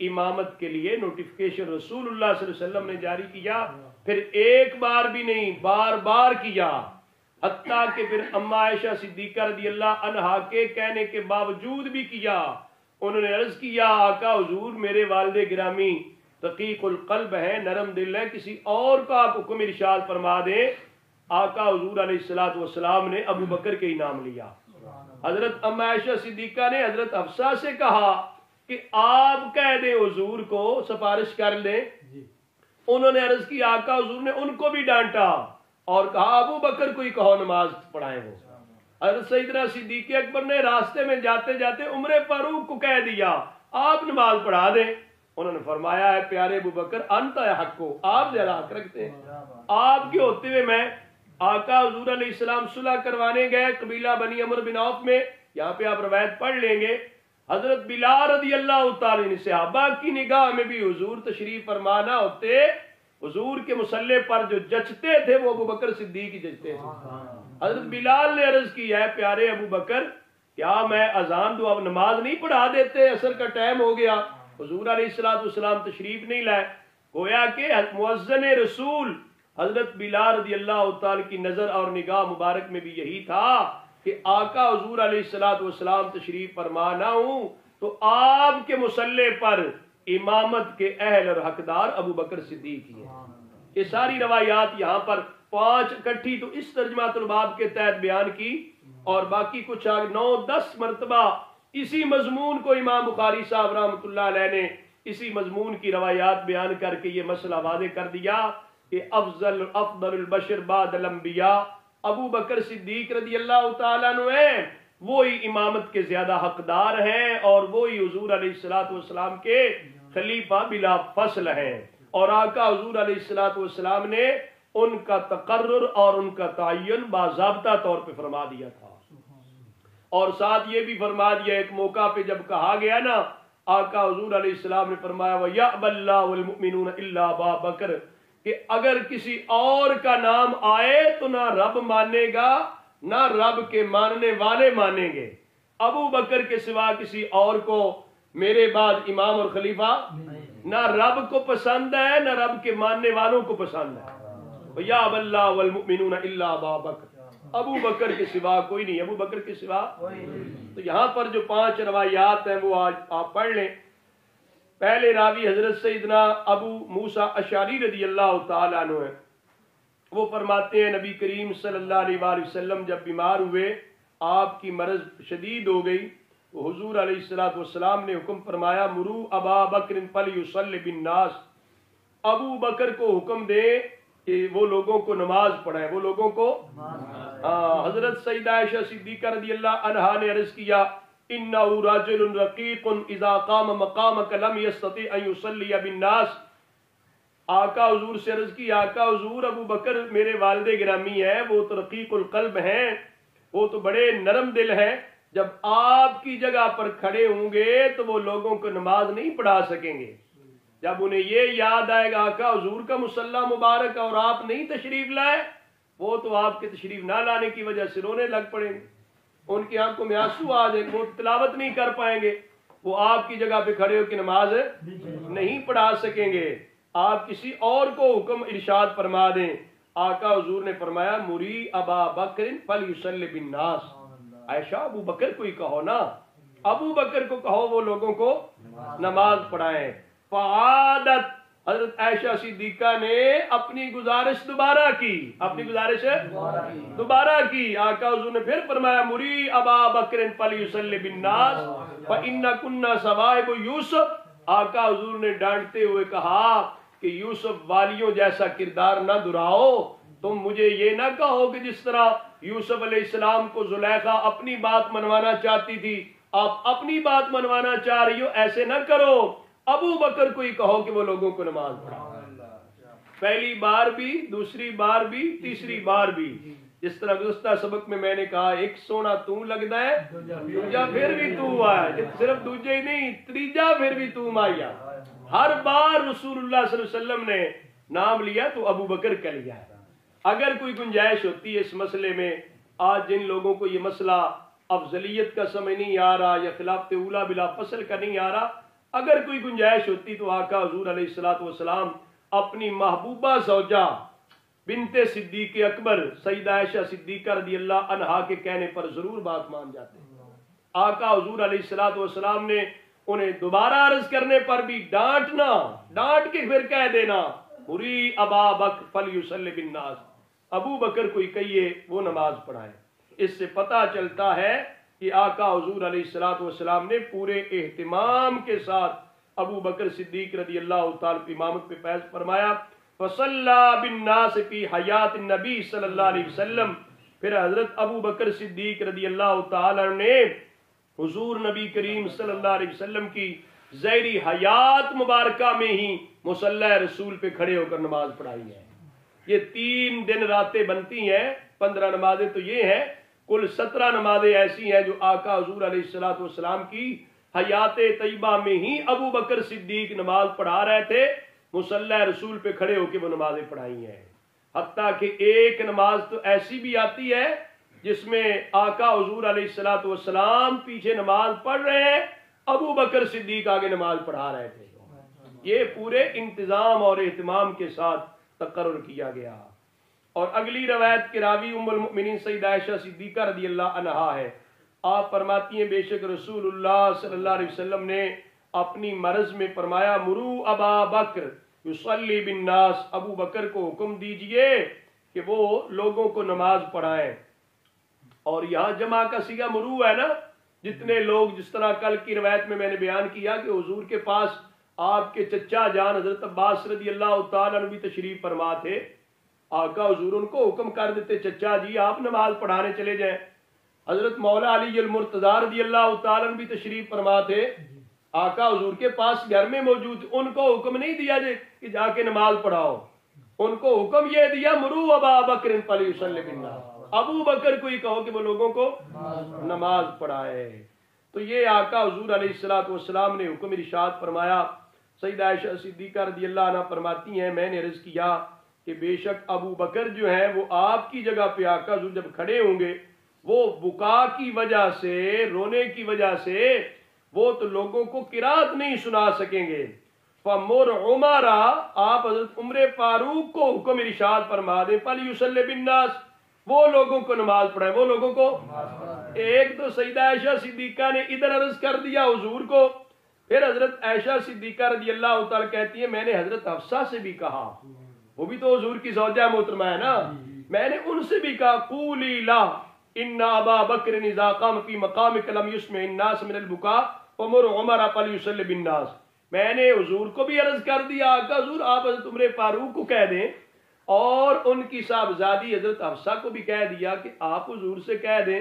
امامت کے لیے نوٹیفکیشن رسول اللہ صلی اللہ علیہ وسلم نے جاری کیا. پھر ایک بار بھی نہیں، بار بار کیا. حتیٰ کہ پھر اما عائشہ صدیقہ رضی اللہ عنہا کے کہنے کے باوجود بھی کیا. انہوں نے عرض کیا آقا حضور میرے والد گرامی رقیق القلب ہیں، نرم دل ہیں، کسی اور کا آپ حکم ارشاد فرما دیں. آقا حضور علیہ الصلوۃ والسلام نے ابو بکر کے ہی نام لیا. حضرت اما عائشہ صدیقہ نے حضرت حفصہ سے کہا کہ آپ کہہ دیں حضور کو، سفارش کر لیں. انہوں نے عرض کی آقا حضور نے ان کو بھی ڈانٹا اور کہا ابو بکر کو ہی کہو نماز پڑھائیں. وہ حضرت سیدنا صدیق اکبر نے راستے میں جاتے جاتے عمر فاروق کو کہہ دیا آپ نماز پڑھا دیں. انہوں نے فرمایا ہے پیارے ابو بکر انت حق کو، آپ زیادہ حق رکھتے ہیں. آپ کے ہوتے ہوئے میں آقا حضور علیہ السلام صلح کروانے گئے قبیلہ بنی عمر بن عوف میں. یہاں پہ آپ روایت پڑھ لیں گے. حضرت بلال رضی اللہ تعالی نے صحابہ کی نگاہ میں بھی حضور تشریف فرمانا ہوتے حضور کے مصلی پر جو جچتے تھے وہ ابو بکر صدیق ہی جچتے تھے. حضرت بلال نے عرض کی ہے پیارے ابو بکر کیا میں اذان دو اب نماز نہیں پڑھا دیتے، عصر کا ٹائم ہو گیا. حضور علیہ الصلوۃ والسلام تشریف نہیں لائے. گویا کہ مؤذن رسول حضرت بلال رضی اللہ تعالی کی نظر اور نگاہ مبارک میں بھی یہی تھا کہ آقا حضور علیہ الصلوۃ والسلام تشریف فرما نہ ہوں تو آپ کے مصلی پر امامت کے اہل اور حقدار ابو بکر صدیق ہی ہیں. یہ ساری روایات یہاں پر 5 اکٹھی تو اس ترجمہ الباب کے تحت بیان کی اور باقی کچھ 9-10 مرتبہ اسی مضمون کو امام بخاری صاحب رحمۃ اللہ علیہ نے اسی مضمون کی روایات بیان کر کے یہ مسئلہ واضح کر دیا کہ افضل البشر بعد الانبیاء ابو بکر صدیق رضی اللہ تعالیٰ عنہ ہیں. وہی امامت کے زیادہ حقدار ہیں اور وہی حضور علیہ الصلوۃ والسلام کے خلیفہ بلا فصل ہیں. اور آقا حضور علیہ الصلوۃ والسلام نے ان کا تقرر اور ان کا تعین باضابطہ طور پہ فرما دیا تھا. اور ساتھ یہ بھی فرما دیا ایک موقع پہ جب کہا گیا نا آقا حضور علیہ السلام نے فرمایا وَيَأْبَى اللَّهُ وَالْمُؤْمِنُونَ إِلَّا أَبَا بَكْرَ کہ اگر کسی اور کا نام آئے تو نہ رب مانے گا نہ رب کے ماننے والے مانیں گے. ابو بکر کے سوا کسی اور کو میرے بعد امام اور خلیفہ نہ رب کو پسند ہے نہ رب کے ماننے والوں کو پسند ہے. وَيَأْبَى اللَّهُ وَالْمُؤْمِنُونَ إِلَّا أَبَا بَكْرَ ابو بکر کے سوا کوئی نہیں، ابو بکر کے سوا. تو یہاں پر جو 5 روایات ہیں وہ آج آپ پڑھ لیں. پہلے راوی حضرت سیدنا ابو موسیٰ اشعری رضی اللہ تعالیٰ عنہ ہیں. وہ فرماتے ہیں نبی کریم صلی اللہ علیہ وآلہ وسلم جب بیمار ہوئے آپ کی مرض شدید ہو گئی تو حضور علیہ الصلوۃ والسلام نے حکم فرمایا مرو ابا بکر فلیصلی بالناس ابو بکر کو حکم دے کہ وہ لوگوں کو نماز پڑھائیں، وہ لوگوں کو. حضرت سیدہ عائشہ صدیقہ رضی اللہ عنہا نے عرض کیا انہ رجل رقیق اذا قام مقامک لم یستطع ان یصلی بالناس. آقا حضور سے عرض کی آقا حضور ابو بکر میرے والد گرامی ہیں، وہ تو رقیق القلب ہیں، وہ تو بڑے نرم دل ہیں، جب آپ کی جگہ پر کھڑے ہوں گے تو وہ لوگوں کو نماز نہیں پڑھا سکیں گے. جب انہیں یہ یاد آئے گا آقا حضور کا مصلی مبارک اور آپ نہیں تشریف لائے وہ تو آپ کے تشریف نہ لانے کی وجہ سے رونے لگ پڑیں گے، ان کی آنکھوں میں آنسو آ جائیں گے، وہ تلاوت نہیں کر پائیں گے، وہ آپ کی جگہ پہ کھڑے ہو کے نماز نہیں پڑھا سکیں گے. آپ کسی اور کو حکم ارشاد فرما دیں. آقا حضور نے فرمایا مری ابا بکر فلیصلی بالناس. عائشہ ابو بکر کو ہی کہو نا، ابو بکر کو کہو وہ لوگوں کو نماز پڑھائیں۔ فعادت، حضرت عائشہ صدیقہ نے اپنی گزارش دوبارہ کی، اپنی گزارش دوبارہ کی۔ آقا حضور نے پھر فرمایا مری ابا بکر فلیصلی بالناس فإنکن صواحب یوسف۔ آقا حضور نے ڈانٹتے ہوئے کہا کہ یوسف والیوں جیسا کردار نہ دہراؤ، تم مجھے یہ نہ کہو کہ جس طرح یوسف علیہ السلام کو زلیخا اپنی بات منوانا چاہتی تھی آپ اپنی بات منوانا چاہ رہی ہو، ایسے نہ کرو۔ ابو بکر کو ہی کہو کہ وہ لوگوں کو نماز پڑھاؤ، پہلی بار بھی، دوسری بار بھی، تیسری بار بھی۔ جس طرح گزشتہ سبق میں نے کہا ایک سونا تو لگتا ہے، دوجا پھر بھی تو آیا، صرف دوجے ہی نہیں تیجا پھر بھی تو آیا۔ ہر بار رسول اللہ صلی اللہ علیہ وسلم نے نام لیا تو ابو بکر کا لیا ہے۔ اگر کوئی گنجائش ہوتی ہے اس مسئلے میں، آج جن لوگوں کو یہ مسئلہ افضلیت کا سمجھ نہیں آ رہا یا خلافت اولا بلا فصل کا نہیں آ رہا، اگر کوئی گنجائش ہوتی تو آقا حضور علیہ الصلوۃ والسلام اپنی محبوبہ زوجہ بنت صدیق اکبر سیدہ عائشہ صدیقہ رضی اللہ عنہا کے کہنے پر ضرور بات مان جاتے ہیں۔ آقا حضور علیہ الصلوۃ والسلام نے انہیں دوبارہ عرض کرنے پر بھی ڈانٹ کے پھر کہہ دینا مری ابا بکر فلیصلی بالناس، ابو بکر کو ہی کہیے وہ نماز پڑھائے۔ اس سے پتہ چلتا ہے کہ آقا حضور علیہ الصلوۃ والسلام نے پورے اہتمام کے ساتھ ابو بکر صدیق رضی اللہ تعالی کی امامت پہ فیض فرمایا۔ فصلی بالناس فی حیات النبی صلی اللہ علیہ وسلم، پھر حضرت ابو بکر صدیق رضی اللہ تعالی نے حضور نبی کریم صلی اللہ علیہ وسلم کی ظاہری حیات مبارکہ میں ہی مصلی رسول پہ کھڑے ہو کر نماز پڑھائی ہے۔ یہ 3 دن راتیں بنتی ہیں، 15 نمازیں تو یہ ہیں، کل 17 نمازیں ایسی ہیں جو آقا حضور علیہ الصلوۃ والسلام کی حیات طیبہ میں ہی ابو بکر صدیق نماز پڑھا رہے تھے، مصلی رسول پہ کھڑے ہو کے وہ نمازیں پڑھائی ہیں۔ حتیٰ کہ ایک نماز تو ایسی بھی آتی ہے جس میں آقا حضور علیہ الصلوۃ والسلام پیچھے نماز پڑھ رہے ہیں، ابو بکر صدیق آگے نماز پڑھا رہے تھے۔ یہ پورے انتظام اور اہتمام کے ساتھ تقرر کیا گیا۔ اور اگلی روایت کے راوی ام المؤمنین سیدہ عائشہ صدیقہ رضی اللہ عنہا ہے۔ آپ فرماتی ہیں بے شک رسول اللہ صلی اللہ علیہ وسلم نے اپنی مرض میں فرمایا مرو ابا بکر یصلی بالناس، ابو بکر کو حکم دیجئے کہ وہ لوگوں کو نماز پڑھائیں۔ اور یہاں جمع کا صیغہ مرو ہے نا، جتنے لوگ، جس طرح کل کی روایت میں نے بیان کیا کہ حضور کے پاس آپ کے چچا جان حضرت عباس رضی اللہ تعالیٰ عنہ بھی تشریف فرما تھے، آقا حضور ان کو حکم کر دیتے چچا جی آپ نماز پڑھانے چلے جائیں۔ حضرت مولا علی المرتضیٰ رضی اللہ تعالیٰ عنہ بھی تشریف فرما تھے، آقا حضور کے پاس گھر میں موجود، ان کو حکم نہیں دیا کہ جا کے نماز پڑھاؤ، ان کو حکم یہ دیا مرو ابا بکر فلیصلی بالناس، ابو بکر کو ہی کہو کہ وہ لوگوں کو نماز پڑھائے۔ تو یہ آقا حضور علیہ الصلوۃ والسلام نے حکم ارشاد فرمایا۔ سیدہ عائشہ صدیقہ رضی اللہ عنہ فرماتی ہیں میں نے عرض کیا کہ بے شک ابو بکر جو ہیں وہ آپ کی جگہ پہ آقا حضور جب کھڑے ہوں گے، وہ بکا کی وجہ سے، رونے کی وجہ سے وہ تو لوگوں کو قرات نہیں سنا سکیں گے۔ فمر عمرہ، آپ حضرت عمر فاروق کو حکم ارشاد فرما دیں فلیصلی بالناس، وہ لوگوں کو نماز پڑھائے، وہ لوگوں کو۔ ایک تو سیدہ عائشہ صدیقہ نے ادھر عرض کر دیا حضور کو، پھر حضرت عائشہ صدیقہ رضی اللہ تعالی کہتی ہے میں نے حضرت حفصہ سے بھی کہا، وہ بھی تو حضور کی زوجہ محترمہ ہے نا، میں نے ان سے بھی کہا قولی لا ان ابا بکر اذا قام فی مقامک لم یسمع الناس من البکاء فمر عمر فلیصلی بالناس، میں نے حضور کو بھی عرض کر دیا آقا حضور آپ حضرت عمر فاروق کو کہہ دیں اور ان کی صاحبزادی حضرت حفصہ کو بھی کہہ دیا کہ آپ حضور سے کہہ دیں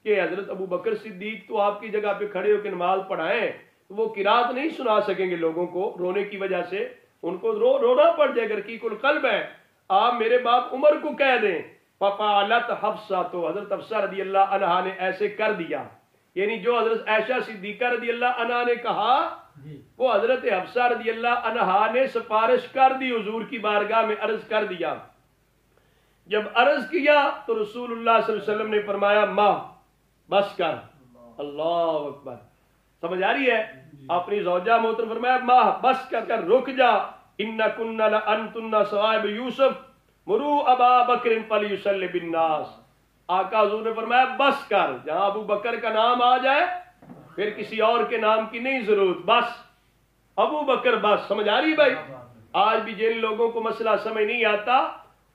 کہ حضرت ابو بکر صدیق تو آپ کی جگہ پہ کھڑے ہو کے نماز پڑھائیں، وہ قرات نہیں سنا سکیں گے لوگوں کو رونے کی وجہ سے، ان کو رونا پڑ جائے گا، رقیق القلب ہے، آپ میرے باپ عمر کو کہہ دیں۔ ففعلت حفصہ، تو حضرت حفصہ رضی اللہ عنہا نے ایسے کر دیا، یعنی جو حضرت عائشہ صدیقہ رضی اللہ عنہا نے کہا وہ حضرت حفصہ رضی اللہ عنہا نے سفارش کر دی، حضور کی بارگاہ میں عرض کر دیا۔ جب عرض کیا تو رسول اللہ صلی اللہ علیہ وسلم نے فرمایا ماں بس کر، اللہ اکبر، سمجھ آ رہی ہے؟ اپنی زوجہ محترم فرمایا ماں بس کر رک جا، انکن لانتن صواحب یوسف مرو ابا بکر فلیصلی بالناس، آقا حضور نے فرمایا بس کر، جہاں ابو بکر کا نام آ جائے پھر کسی اور کے نام کی نہیں ضرورت، بس ابو بکر بس. سمجھ آ رہی بھائی؟ آج بھی جن لوگوں کو مسئلہ سمجھ نہیں آتا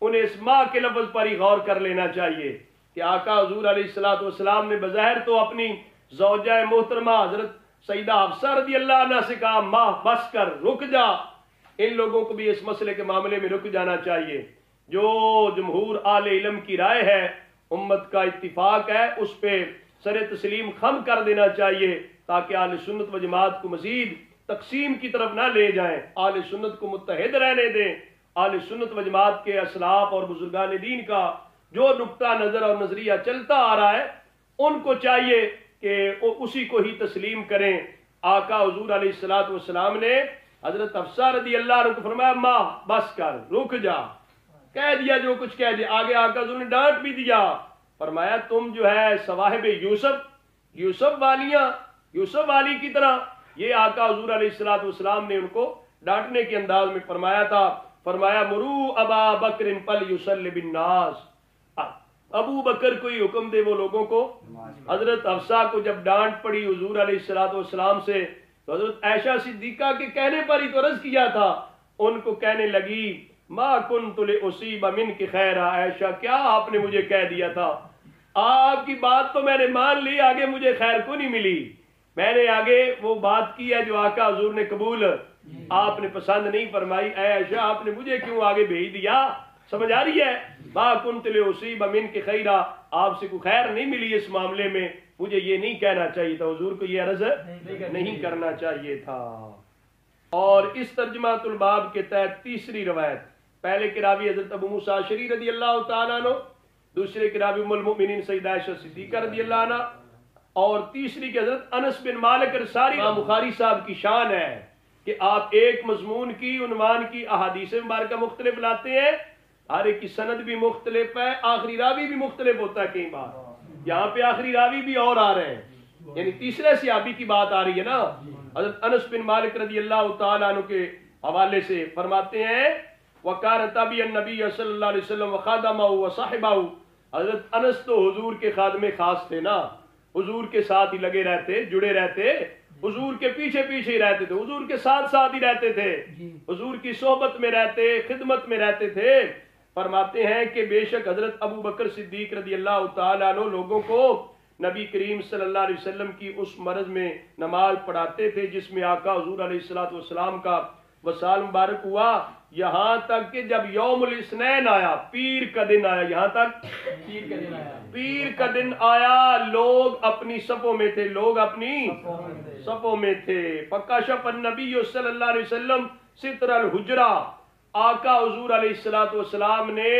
انہیں اس ماں کے لفظ پر ہی غور کر لینا چاہیے کہ آقا حضور علیہ الصلوۃ والسلام نے بظاہر تو اپنی زوجہ محترمہ حضرت سیدہ حفصہ رضی اللہ عنہ سے کہا ماں بس کر، رک جا. ان لوگوں کو بھی اس مسئلے کے معاملے میں رک جانا چاہیے. جو جمہور اہل علم کی رائے ہے، امت کا اتفاق ہے، اس پہ سر تسلیم خم کر دینا چاہیے تاکہ اہل سنت و جماعت کو مزید تقسیم کی طرف نہ لے جائیں. اہل سنت کو متحد رہنے دیں. اہل سنت و جماعت کے اسلاف اور بزرگان دین کا جو نقطہ نظر اور نظریہ چلتا آ رہا ہے ان کو چاہیے کہ وہ اسی کو ہی تسلیم کریں. آقا حضور علیہ الصلوۃ والسلام نے حضرت حفصہ رضی اللہ عنہ کو فرمایا ماں بس کر، رک جا. کہہ دیا جو کچھ کہہ دیا. آگے آقا حضور نے ڈانٹ بھی دیا، فرمایا تم جو ہے صواحب یوسف والی کی طرح. یہ آقا حضور علیہ الصلوۃ والسلام نے ان کو ڈانٹنے کے انداز میں فرمایا تھا. فرمایا مرو ابا بکر فلیصلی بالناس، ابو بکر کو ہی حکم دے وہ لوگوں کو. حضرت حفصہ کو جب ڈانٹ پڑی حضور علیہ الصلوۃ والسلام سے تو حضرت عائشہ صدیقہ کے کہنے پر ہی تو عرض کیا تھا. ان کو کہنے لگی ما کنت لاصیب منک خیرا، عائشہ کیا آپ نے مجھے کہہ دیا تھا، آپ کی بات تو میں نے مان لی، آگے مجھے خیر کو نہیں ملی. میں نے آگے وہ بات کی ہے جو آقا حضور نے قبول آپ نے پسند نہیں فرمائی. اے عائشہ آپ نے مجھے کیوں آگے بھیج دیا؟ سمجھ آ رہی ہے؟ ما کنت لاصیب منک خیرا، آپ سے کوئی خیر نہیں ملی اس معاملے میں، مجھے یہ نہیں کہنا چاہیے تھا، حضور کو یہ عرض نہیں کرنا چاہیے تھا. اور اس ترجمہ الباب کے تحت تیسری روایت، پہلے کے راوی حضرت ابو موسیٰ اشعری رضی اللہ تعالیٰ عنہ، دوسرے کے راوی ام المؤمنین سیدہ عائشہ صدیقہ رضی اللہ عنہ، اور تیسری کے حضرت انس بن مالک انصاری. امام بخاری صاحب کی شان ہے کہ آپ ایک مضمون کی عنوان کی احادیث مبارکہ مختلف لاتے ہیں، ہر ایک کی سند بھی مختلف ہے، آخری راوی بھی مختلف ہوتا ہے. کئی بار یہاں پہ آخری راوی بھی اور آ رہے ہیں، یعنی تیسرے صحابی کی بات آ رہی ہے نا. حضرت انس بن مالک رضی اللہ تعالیٰ عنہ کے حوالے سے فرماتے ہیں وَكَانَ تَبِيَ النَّبِيَّ صلی اللہ علیہ وسلم وَخَادَمَهُ وَصَحِبَهُ. حضرت انس تو حضور کے خادم خاص تھے نا، حضور کے ساتھ ہی لگے رہتے، جڑے رہتے، حضور کے پیچھے پیچھے ہی رہتے تھے، حضور کے ساتھ ساتھ ہی رہتے تھے، حضور کی صحبت میں رہتے، خدمت میں رہتے تھے. فرماتے ہیں کہ بے شک حضرت ابو بکر صدیق رضی اللہ تعالیٰ عنہ لوگوں کو نبی کریم صلی اللہ علیہ وسلم کی اس مرض میں نماز پڑھاتے تھے جس میں آقا حضور علیہ الصلوۃ والسلام کا وصال مبارک ہوا، یہاں تک کہ جب یوم الاثنین آیا، پیر کا دن آیا، یہاں تک پیر کا دن آیا، لوگ اپنی صفوں میں تھے، لوگ اپنی صفوں میں تھے. فکشف النبی صلی اللہ علیہ وسلم ستر الحجرہ، آقا حضور علیہ الصلوۃ والسلام نے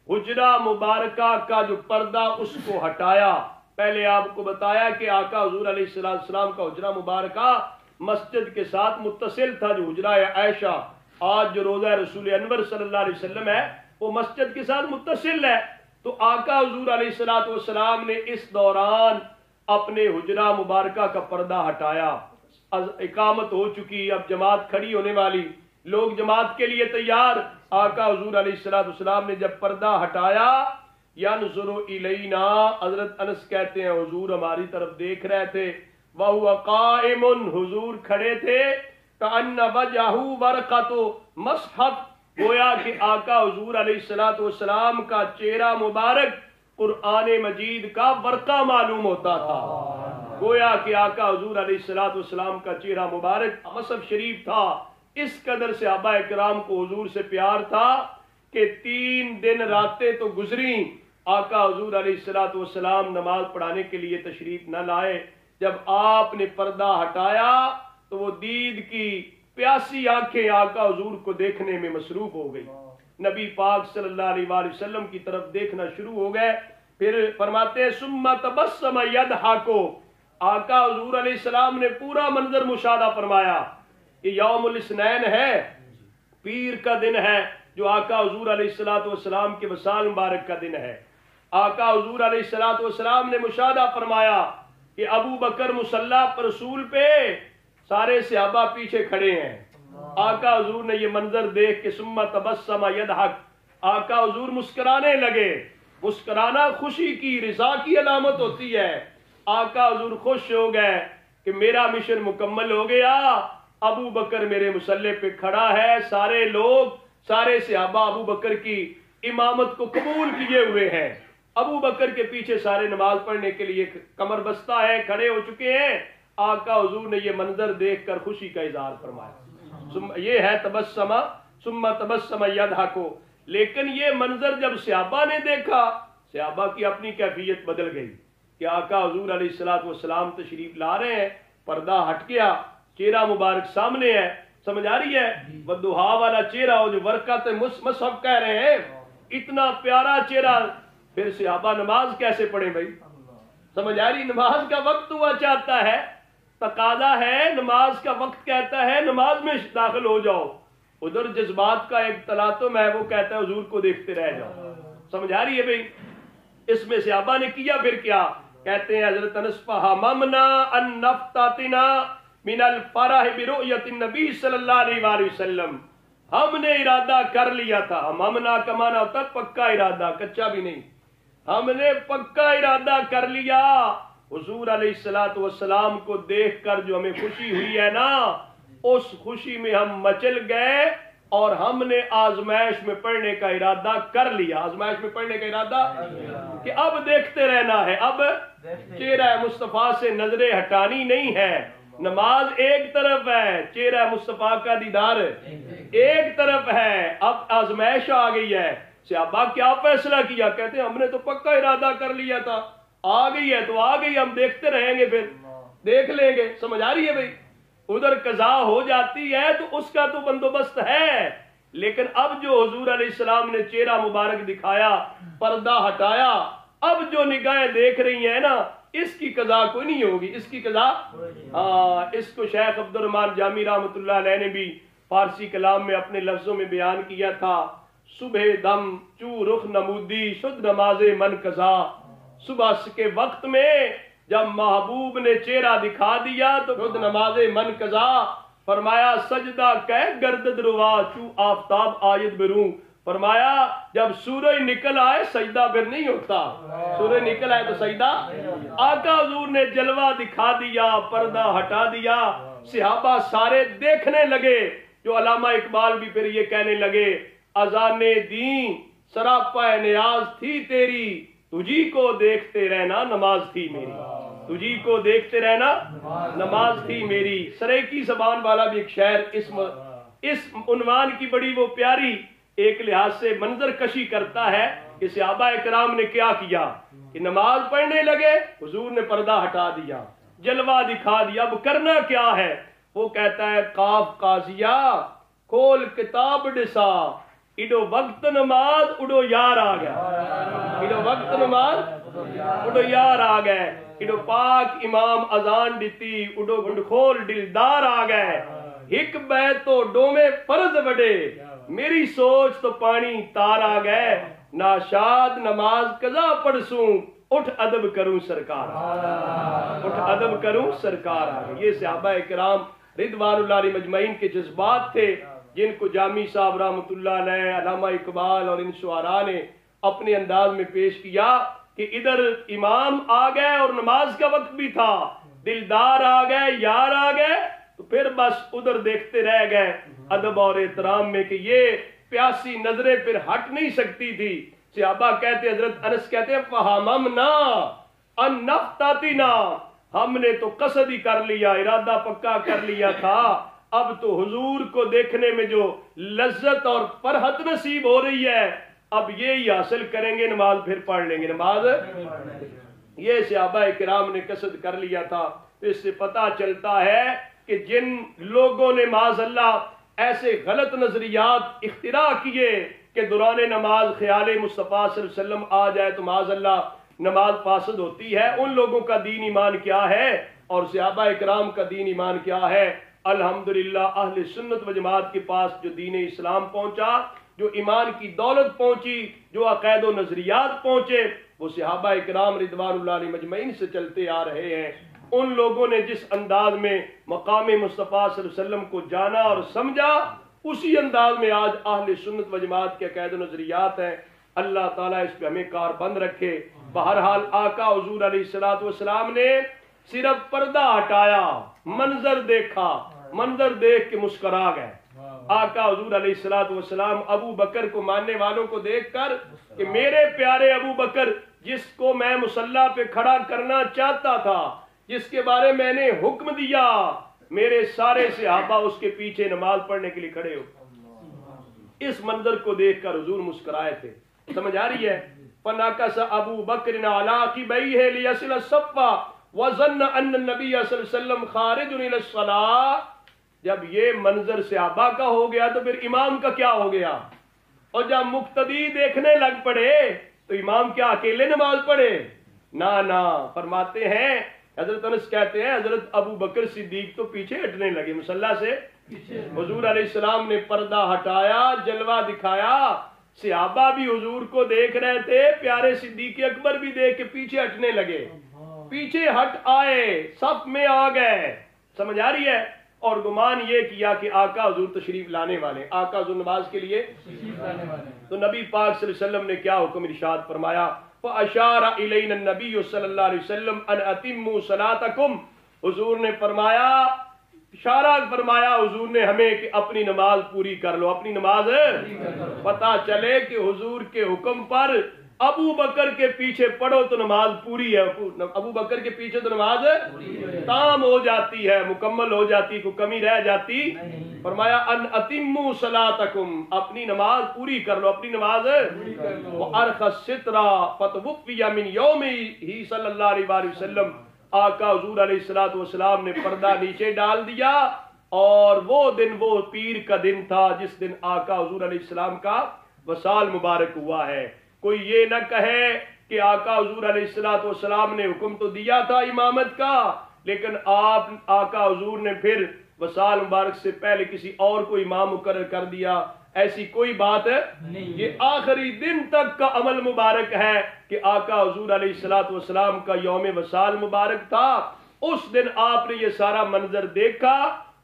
حجرہ مبارکہ کا جو پردہ اس کو ہٹایا. پہلے آپ کو بتایا کہ آقا حضور علیہ السلام کا حجرہ مبارکہ مسجد کے ساتھ متصل تھا، جو حجرہ عائشہ آج جو روضہ رسول انور صلی اللہ علیہ وسلم ہے وہ مسجد کے ساتھ متصل ہے. تو آقا حضور علیہ السلام نے اس دوران اپنے حجرہ مبارکہ کا پردہ ہٹایا. اقامت ہو چکی، اب جماعت کھڑی ہونے والی، لوگ جماعت کے لیے تیار. آقا حضور علیہ السلام نے جب پردہ ہٹایا، ینظر الینا، حضرت انس کہتے ہیں حضور ہماری طرف دیکھ رہے تھے، وہو قائم، حضور کھڑے تھے، کأن وجہہ برقۃ مصحف، گویا کہ آقا حضور علیہ السلام کا چہرہ مبارک قرآن مجید کا برقع معلوم ہوتا تھا. گویا کہ آقا حضور علیہ السلام کا چہرہ مبارک مصحف شریف تھا. اس قدر صحابہ کرام کو حضور سے پیار تھا کہ 3 دن راتیں تو گزری، آقا حضور علیہ السلام نماز پڑھانے کے لیے تشریف نہ لائے. جب آپ نے پردہ ہٹایا تو وہ دید کی پیاسی آنکھیں آقا حضور کو دیکھنے میں مصروف ہو گئی، نبی پاک صلی اللہ علیہ وآلہ وسلم کی طرف دیکھنا شروع ہو گئے. پھر فرماتے ہیں ثم تبسم یضحک، آقا حضور علیہ السلام نے پورا منظر مشاہدہ فرمایا کہ یوم الاثنین ہے، پیر کا دن ہے، جو آقا حضور علیہ السلام کے وصال مبارک کا دن ہے. آقا حضور علیہ السلام نے مشاہدہ فرمایا کہ ابو بکر مصلی پر رسول پہ، سارے صحابہ پیچھے کھڑے ہیں. آقا حضور نے یہ منظر دیکھ کے ثم تبسم یضحک، آقا حضور مسکرانے لگے. مسکرانا خوشی کی، رضا کی علامت ہوتی ہے. آقا حضور خوش ہو گئے. کہ میرا مشن مکمل ہو گیا، ابو بکر میرے مسلح پہ کھڑا ہے، سارے لوگ، سارے صحابہ ابو بکر کی امامت کو قبول کیے ہوئے ہیں، ابو بکر کے پیچھے سارے نماز پڑھنے کے لیے کمر بستہ ہے، کھڑے ہو چکے ہیں۔ آقا حضور نے یہ منظر دیکھ کر خوشی کا اظہار فرمایا، یہ ہے تبسمہ ثم تبسم یضحکو۔ لیکن یہ منظر جب صحابہ نے دیکھا، صحابہ کی اپنی کیفیت بدل گئی کہ آقا حضور علیہ السلام تشریف لا رہے ہیں، پردہ ہٹ گیا، چہرہ مبارک سامنے ہے، سمجھ آ رہی ہے؟ والضحیٰ والا چہرہ ہو جو ورقۃ مصحف کہہ رہے ہیں، اتنا پیارا چہرہ، پھر صحابہ نماز کیسے پڑھیں بھائی؟ سمجھ آ رہی؟ نماز کا وقت ہوا چاہتا ہے، تقاضا ہے، نماز کا وقت کہتا ہے نماز میں داخل ہو جاؤ، ادھر جذبات کا ایک تلاطم ہے، وہ کہتا ہے حضور کو دیکھتے رہ جاؤ، سمجھ آ رہی ہے بھائی؟ اس میں صحابہ نے کیا پھر کیا؟ کہتے ہیں حضرت انس فہممنا ان نفتتنا من الفرح برؤیت النبی صلی اللہ علیہ وآلہ وسلم، ہم نے ارادہ کر لیا تھا، ہممنا کا معنی ہوتا ہے پکا ارادہ، کچا بھی نہیں، ہم نے پکا ارادہ کر لیا حضور علیہ السلام کو دیکھ کر جو ہمیں خوشی ہوئی ہے نا، اس خوشی میں ہم مچل گئے اور ہم نے آزمائش میں پڑھنے کا ارادہ کر لیا، آزمائش میں پڑھنے کا ارادہ کہ اب دیکھتے رہنا ہے، اب چہرہ مصطفیٰ سے نظریں ہٹانی نہیں ہے، نماز ایک طرف ہے، چہرہ مصطفیٰ کا دیدار ایک طرف ہے، اب آزمائش آ گئی ہے۔ صحابہ کیا فیصلہ کیا؟ کہتے ہیں ہم نے تو پکا ارادہ کر لیا تھا، آ گئی ہے تو آ گئی، ہم دیکھتے رہیں گے، پھر دیکھ لیں گے، سمجھ آ رہی ہے بھائی؟ ادھر قضا ہو جاتی ہے تو اس کا تو بندوبست ہے، لیکن اب جو حضور علیہ السلام نے چہرہ مبارک دکھایا، پردہ ہٹایا، اب جو نگاہیں دیکھ رہی ہیں نا، اس کی قضا کوئی نہیں ہوگی، اس کی قضا اس کو شیخ عبد الرحمن جامی رحمۃ اللہ علیہ نے بھی فارسی کلام میں اپنے لفظوں میں بیان کیا تھا، صبح دم چو رخ نمودی شد نماز من قضا، صبح کے وقت میں جب محبوب نے چہرہ دکھا دیا تو خود نماز من قضا، فرمایا سجدہ کہ گردد روا چو آفتاب آیت بروں، فرمایا جب سورج نکل آئے سجدہ پھر نہیں ہوتا، سورج نکل آئے تو سجدہ، آقا حضور نے جلوہ دکھا دیا، پردہ ہٹا دیا، صحابہ سارے دیکھنے لگے، جو علامہ اقبال بھی پھر یہ کہنے لگے، اذانے دین سراپا نیاز تھی تیری، تجھی کو دیکھتے رہنا نماز تھی میری، تجھی کو دیکھتے رہنا نماز تھی میری۔ سریکی زبان والا بھی ایک شعر اس عنوان کی بڑی وہ پیاری ایک لحاظ سے منظر کشی کرتا ہے کہ صحابہ اکرام نے کیا کیا کہ نماز پڑھنے لگے، حضور نے پردہ ہٹا دیا، جلوہ دکھا دیا، اب کرنا کیا ہے؟ وہ کہتا ہے قاف قاضیہ کھول کتاب ڈسا، اڈو وقت نماز اڈو یار آ گیا، اڈو وقت نماز اڈو یار آ گئے، اڈو پاک امام اذان دیتی اڈو گنڈ کھول دلدار آ گئے، ہک بیت تو ڈومے فرض وڈے، میری سوچ تو پانی تار آ گئے، ناشاد نماز قضا پڑھسوں اٹھ ادب کروں سرکار، اٹھ ادب کروں سرکار آ گئے۔ یہ صحابہ کرام رضوان اللہ علیہ مجمعین کے جذبات تھے، جن کو جامی صاحب رحمۃ اللہ علیہ، علامہ اقبال اور ان شعراء نے اپنے انداز میں پیش کیا کہ ادھر امام آ گئے اور نماز کا وقت بھی تھا، دلدار آ گئے، یار آ گئے، تو پھر بس ادھر دیکھتے رہ گئے ادب اور احترام میں کہ یہ پیاسی نظریں پھر ہٹ نہیں سکتی تھی۔ صحابہ کہتے، حضرت انس کہتے ہیں فہممنا ان نفتتنا، ہم نے تو قصد ہی کر لیا، ارادہ پکا کر لیا تھا، اب تو حضور کو دیکھنے میں جو لذت اور فرحت نصیب ہو رہی ہے اب یہی حاصل کریں گے، نماز پھر پڑھ لیں گے، نماز یہ صحابہ کرام نے قصد کر لیا تھا۔ تو اس سے پتہ چلتا ہے کہ جن لوگوں نے معاذ اللہ ایسے غلط نظریات اختراع کیے کہ دوران نماز خیال مصطفیٰ صلی اللہ علیہ وسلم آ جائے تو معاذ اللہ نماز فاسد ہوتی ہے، ان لوگوں کا دین ایمان کیا ہے اور صحابہ اکرام کا دین ایمان کیا ہے؟ الحمدللہ اہل سنت و جماعت کے پاس جو دین اسلام پہنچا، جو ایمان کی دولت پہنچی، جو عقائد و نظریات پہنچے، وہ صحابہ اکرام رضوان اللہ علیہ مجمعین سے چلتے آ رہے ہیں۔ ان لوگوں نے جس انداز میں مقام مصطفیٰ صلی اللہ علیہ وسلم کو جانا اور سمجھا، اسی انداز میں آج اہل سنت و جماعت کے عقائد و نظریات ہیں۔ اللہ تعالیٰ اس پہ ہمیں کار بند رکھے۔ بہرحال آقا حضور علیہ السلام نے صرف پردہ ہٹایا، منظر دیکھا، منظر دیکھ کے مسکرا گئے۔ آقا حضور علیہ الصلوۃ والسلام ابو بکر کو ماننے والوں کو دیکھ کر کہ میرے پیارے ابو بکر جس کو میں مصلی پہ کھڑا کرنا چاہتا تھا، جس کے بارے میں نے حکم دیا، میرے سارے صحابہ اس کے پیچھے نماز پڑھنے کے لیے کھڑے ہو۔ اس منظر کو دیکھ کر حضور مسکرائے تھے۔ سمجھ آ رہی ہے؟ فَنَكَسَ أَبُو بَكْرٍ عَلَىٰ عَقِبَيْهِ لِيَصِلَ الصَّفَّ وَظَنَّ أَنَّ النَّبِيَّ صلی اللہ علیہ وسلم خارج إِلَى الصَّلَاةِ۔ جب یہ منظر صحابہ کا ہو گیا تو پھر امام کا کیا ہو گیا؟ اور جب مقتدی دیکھنے لگ پڑے تو امام کیا اکیلے نماز پڑھے؟ نہ، فرماتے ہیں حضرت انس کہتے ہیں حضرت ابو بکر صدیق تو پیچھے ہٹنے لگے مصلی سے۔ حضور علیہ السلام نے پردہ ہٹایا، جلوہ دکھایا، صحابہ بھی حضور کو دیکھ رہے تھے، پیارے صدیق اکبر بھی دیکھ کے پیچھے ہٹنے لگے، پیچھے ہٹ آئے، صف میں آ گئے۔ سمجھ آ رہی ہے؟ اور گمان یہ کیا کہ آقا حضور تشریف لانے والے، آقا حضور نماز کے لیے تو نبی پاک صلی اللہ علیہ وسلم نے کیا حکم ارشاد فرمایا؟ فَأَشَارَ إِلَيْنَا النَّبِيُّ صلی اللہ علیہ وسلم أَنْ أَتِمُّوا صَلَاتَكُمْ۔ حضور نے فرمایا، اشارہ فرمایا حضور نے ہمیں کہ اپنی نماز پوری کر لو، اپنی نماز پتہ چلے کہ حضور کے حکم پر ابو بکر کے پیچھے پڑھو تو نماز پوری ہے، ابو بکر کے پیچھے تو نماز تام ہو جاتی ہے، مکمل ہو جاتی، کوئی کمی رہ جاتی۔ فرمایا ان اتموا صلاتکم، اپنی نماز پوری کر لو، اپنی نماز وارخ الستر فتوفی من یومہ صلی اللہ علیہ وسلم۔ آقا حضور علیہ السلام نے پردہ نیچے ڈال دیا، اور وہ دن وہ پیر کا دن تھا جس دن آقا حضور علیہ السلام کا وصال مبارک ہوا ہے۔ کوئی یہ نہ کہے کہ آقا حضور علیہ السلام نے حکم تو دیا تھا امامت کا، لیکن آقا حضور نے پھر وصال مبارک سے پہلے کسی اور کو امام مقرر کر دیا، ایسی کوئی بات نہیں۔ یہ آخری دن تک کا عمل مبارک ہے کہ آقا حضور علیہ السلام کا یوم وصال مبارک تھا، اس دن آپ نے یہ سارا منظر دیکھا،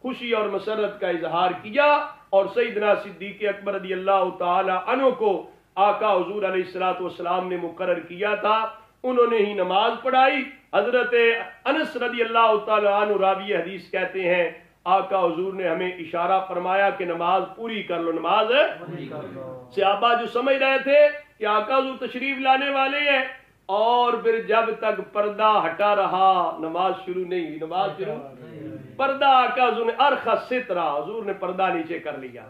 خوشی اور مسرت کا اظہار کیا، اور سیدنا صدیق اکبر رضی اللہ تعالی عنہ کو آقا حضور علیہ السلام نے مقرر کیا تھا، انہوں نے ہی نماز پڑھائی۔ حضرت انس رضی اللہ تعالی عنہ راوی حدیث کہتے ہیں آقا حضور نے ہمیں اشارہ فرمایا کہ نماز پوری کر لو، نماز صحابہ جو سمجھ رہے تھے کہ آقا حضور تشریف لانے والے ہیں، اور پھر جب تک پردہ ہٹا رہا نماز شروع نہیں ہوئی، نماز شروع پردہ آقا حضور نے ارخ الستر، حضور نے پردہ نیچے کر لیا۔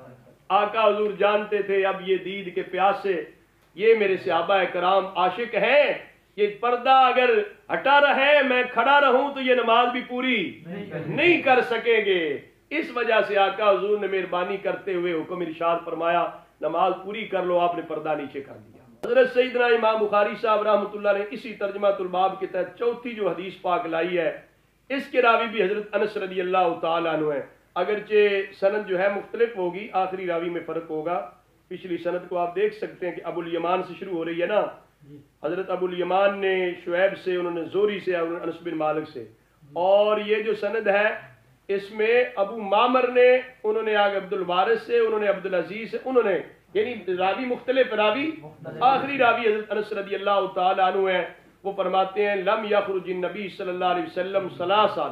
آقا حضور جانتے تھے اب یہ دید کے پیاس سے یہ میرے صحابہ کرام عاشق ہیں، یہ پردہ اگر ہٹا رہے میں کھڑا رہوں تو یہ نماز بھی پوری نہیں کر سکیں گے۔ اس وجہ سے آقا حضور نے مہربانی کرتے ہوئے حکم ارشاد فرمایا نماز پوری کر لو، آپ نے پردہ نیچے کر دیا۔ حضرت سیدنا امام بخاری صاحب رحمۃ اللہ نے اسی ترجمہ الباب کے تحت چوتھی جو حدیث پاک لائی ہے، اس کے راوی بھی حضرت انس رضی اللہ تعالیٰ عنہ ہے، اگرچہ سند جو ہے مختلف ہوگی، آخری راوی میں فرق ہوگا۔ پچھلی سند کو آپ دیکھ سکتے ہیں کہ ابو الیمان سے شروع ہو رہی ہے نا، حضرت ابو الیمان نے شعیب سے، انہوں نے زوری سے، انس بن مالک سے، اور یہ جو سند ہے اس میں ابو معمر نے، انہوں نے آگے عبد الوارث سے، انہوں نے عبد العزیز سے، انہوں نے یعنی راوی مختلف، راوی آخری راوی حضرت انس رضی اللہ تعالی عنہ ہیں، وہ فرماتے ہیں لم یخرج النبی صلی اللہ علیہ وسلم ثلاثا،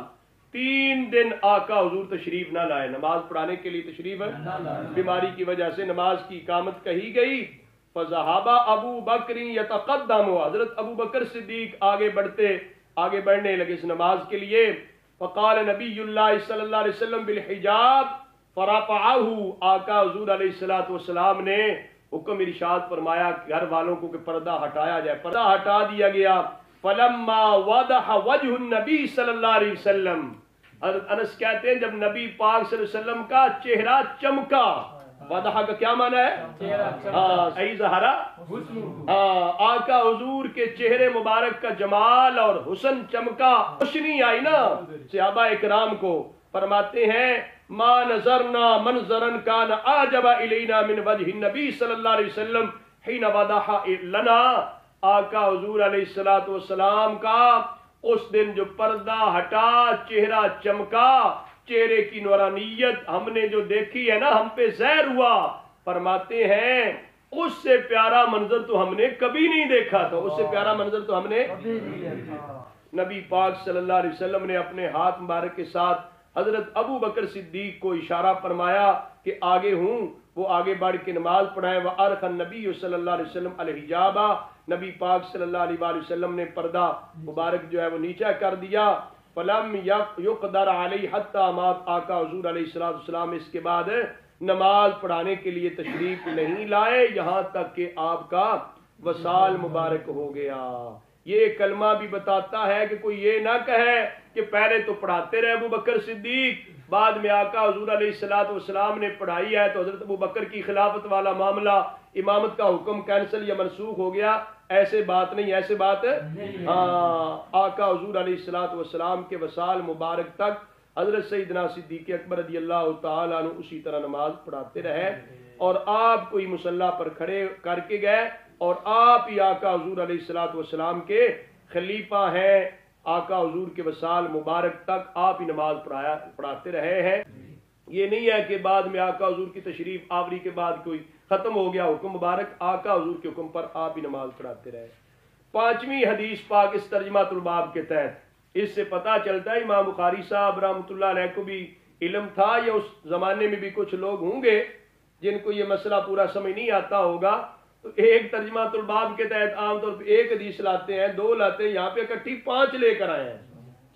3 دن آقا حضور تشریف نہ لائے، نماز پڑھانے کے لیے تشریف بیماری کی وجہ سے نماز کی اقامت کہی گئی۔ فذهب ابو بکر یتقدم، حضرت ابو بکر صدیق آگے بڑھنے لگے اس نماز کے لیے۔ فقال نبی اللہ صلی اللہ علیہ وسلم بالحجاب فرفعه، آقا حضور علیہ السلام نے حکم ارشاد فرمایا گھر والوں کو کہ پردہ ہٹایا جائے، پردہ ہٹا دیا گیا۔ فلما وضح وجه النبی صلی اللہ علیہ وسلم، حضرت انس کہتے ہیں جب نبی پاک صلی اللہ علیہ وسلم کا چہرہ چمکا، وضح کا کیا معنی ہے؟ ای ظہرا، آقا حضور کے چہرے مبارک کا جمال اور حسن چمکا، روشنی آئی نا صحابہ اکرام کو۔ فرماتے ہیں ما نظرنا منظرا کان اعجب الینا من وجه النبی صلی اللہ علیہ وسلم حین وضح لنا، آقا حضور علیہ السلام کا اس دن جو پردہ ہٹا، چہرہ چمکا، چہرے کی نورانیت ہم نے جو دیکھی ہے نا، ہم پہ زہر ہوا۔ فرماتے ہیں اس سے پیارا منظر تو ہم نے کبھی نہیں دیکھا تھا، اس سے پیارا منظر تو ہم نے نبی پاک صلی اللہ علیہ وسلم نے اپنے ہاتھ مبارک کے ساتھ حضرت ابو بکر صدیق کو اشارہ فرمایا کہ آگے ہوں، وہ آگے بڑھ کے نماز پڑھائے۔ وَأَرْخَ النَّبِيُّ صلی اللہ علیہ وسلم الحجابہ، نبی پاک صلی اللہ علیہ وآلہ وسلم نے پردہ مبارک جو ہے وہ نیچا کر دیا۔ فَلَمْ يُقْدَرْ عَلَيْهِ حَتَّى مَاتَ، آقا حضور علیہ السلام اس کے بعد نماز پڑھانے کے لیے تشریف نہیں لائے یہاں تک کہ آپ کا وصال مبارک ہو گیا۔ یہ کلمہ بھی بتاتا ہے کہ کوئی یہ نہ کہے کہ پہلے تو پڑھاتے رہے ابو بکر صدیق، بعد میں آقا حضور علیہ السلام نے پڑھائی ہے تو حضرت ابو بکر کی خلافت والا معاملہ، امامت کا حکم کینسل یا منسوخ ہو گیا۔ ایسے بات نہیں، ایسے بات ہاں، آقا حضور علیہ السلام کے وصال مبارک تک حضرت سیدنا صدیق اکبر رضی اللہ تعالیٰ عنہ اسی طرح نماز پڑھاتے رہے، اور آپ کوئی مصلی پر کھڑے کر کے گئے، اور آپ ہی آقا حضور علیہ السلام کے خلیفہ ہیں۔ آقا حضور کے وصال مبارک تک آپ ہی نماز پڑھاتے رہے ہیں۔ یہ نہیں ہے کہ بعد میں آقا حضور کی تشریف آوری کے بعد کوئی ختم ہو گیا حکم مبارک، آقا حضور کے حکم پر آپ ہی نماز پڑھاتے رہے۔ پانچویں حدیث پاک اس ترجمہ الباب کے تحت اس سے پتہ چلتا ہے امام بخاری صاحب رحمۃ اللہ علیہ کو بھی علم تھا، یا اس زمانے میں بھی کچھ لوگ ہوں گے جن کو یہ مسئلہ پورا سمجھ نہیں آتا ہوگا، تو ایک ترجمہ الباب کے تحت عام طور پہ ایک حدیث لاتے ہیں، دو لاتے ہیں، یہاں پہ اکٹھی 5 لے کر آئے ہیں۔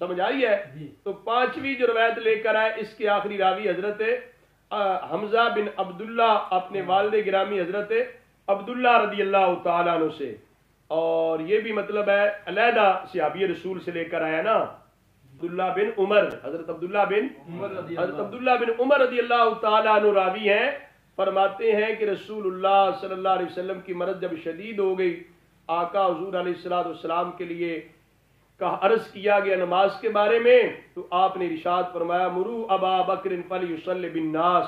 سمجھ آئی ہے؟ تو 5ویں جو روایت لے کر آئے اس کے آخری راوی حضرت حمزہ بن عبداللہ اپنے والد گرامی حضرت عبداللہ رضی اللہ تعالیٰ عنہ سے، اور یہ بھی مطلب ہے علیحدہ صحابی رسول سے لے کر آیا نا، عبداللہ بن عمر، حضرت عبداللہ بن عمر رضی اللہ تعالیٰ عنہ راوی ہیں، فرماتے ہیں کہ رسول اللہ صلی اللہ علیہ وسلم کی مرض جب شدید ہو گئی، آقا حضور علیہ السلام کے لیے عرض کیا گیا نماز کے بارے میں، تو آپ نے ارشاد فرمایا مرو ابا بکر فلیصلی بالناس،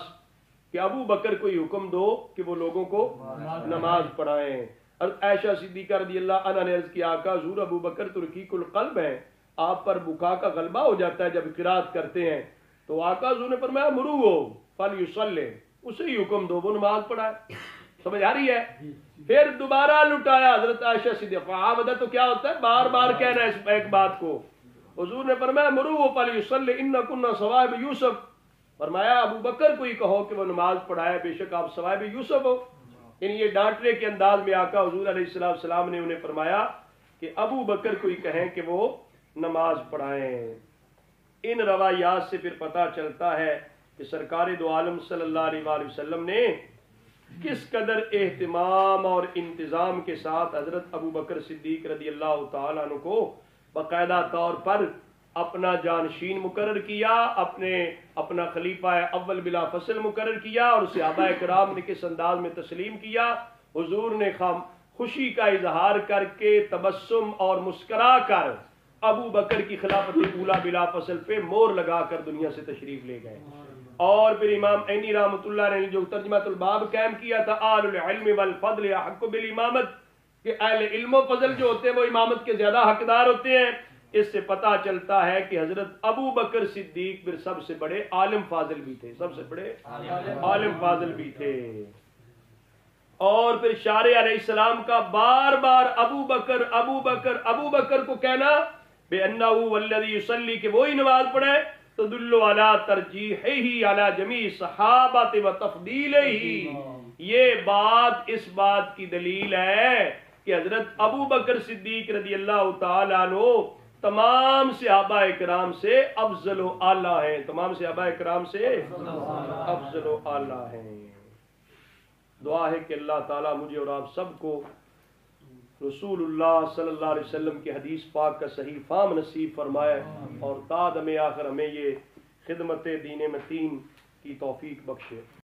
کہ ابو بکر کو یہ حکم دو کہ وہ لوگوں کو نماز پڑھائیں۔ حضرت عائشہ صدیقہ رضی اللہ عنہا نے عرض کیا آقا حضور ابو بکر تو رقیق القلب ہیں، آپ پر بکا کا غلبہ ہو جاتا ہے جب قرات کرتے ہیں، تو آقا حضور نے فرمایا مرو فلیصلی، اسے ہی حکم دو وہ نماز پڑھائے۔ سمجھ آ رہی ہے؟ پھر دوبارہ لٹایا حضرت عائشہ صدیقہ، فعاودہ تو کیا ہوتا ہے بار بار کہنا ہے اس ایک بات کو۔ حضور نے فرمایا مرو فلیصلی ان کنا صوائب یوسف، فرمایا ابو بکر کو ہی کہو کہ وہ نماز پڑھائے، بے شک آپ صوائب یوسف ہو۔ یعنی یہ ڈانٹنے کے انداز میں آقا حضور علیہ السلام نے انہیں فرمایا کہ ابو بکر کو ہی کہیں کہ وہ نماز پڑھائیں۔ ان روایات سے پھر پتہ چلتا ہے کہ سرکار دو عالم صلی اللہ علیہ وآلہ وسلم نے کس قدر اہتمام اور انتظام کے ساتھ حضرت ابو بکر صدیق رضی اللہ تعالیٰ عنہ کو باقاعدہ طور پر اپنا جانشین مقرر کیا، اپنا خلیفہ اول بلا فصل مقرر کیا، اور صحابہ کرام نے کس انداز میں تسلیم کیا۔ حضور نے خوشی کا اظہار کر کے تبسم اور مسکرا کر ابو بکر کی خلافت اولا بلا فصل پہ مور لگا کر دنیا سے تشریف لے گئے۔ اور پھر امام عینی رحمۃ اللہ نے جو ترجمہ الباب قائم کیا تھا آل العلم والفضل احق بالامامت، کہ اہل علم و فضل جو ہوتے ہیں وہ امامت کے زیادہ حقدار ہوتے ہیں۔ اس سے پتہ چلتا ہے کہ حضرت ابو بکر صدیق پھر سب سے بڑے عالم فاضل بھی تھے، سب سے بڑے عالم فاضل بھی تھے۔ اور پھر شارع علیہ السلام کا بار بار ابو بکر ابو بکر ابو بکر کو کہنا بے انہ والذی یصلی، کہ وہی نماز پڑھے، تدل علی ترجیحہ علی جمیع صحابہ و تفضیلہ، یہ بات اس بات کی دلیل ہے کہ حضرت ابو بکر صدیق رضی اللہ تعالیٰ عنہ تمام صحابہ کرام سے افضل و اعلیٰ ہیں، تمام صحابہ کرام سے افضل و اعلیٰ ہیں۔ دعا ہے کہ اللہ تعالیٰ مجھے اور آپ سب کو رسول اللہ صلی اللہ علیہ وسلم کی حدیث پاک کا صحیح فہم نصیب فرمائے، اور تا دم آخر ہمیں یہ خدمت دین متین کی توفیق بخشے۔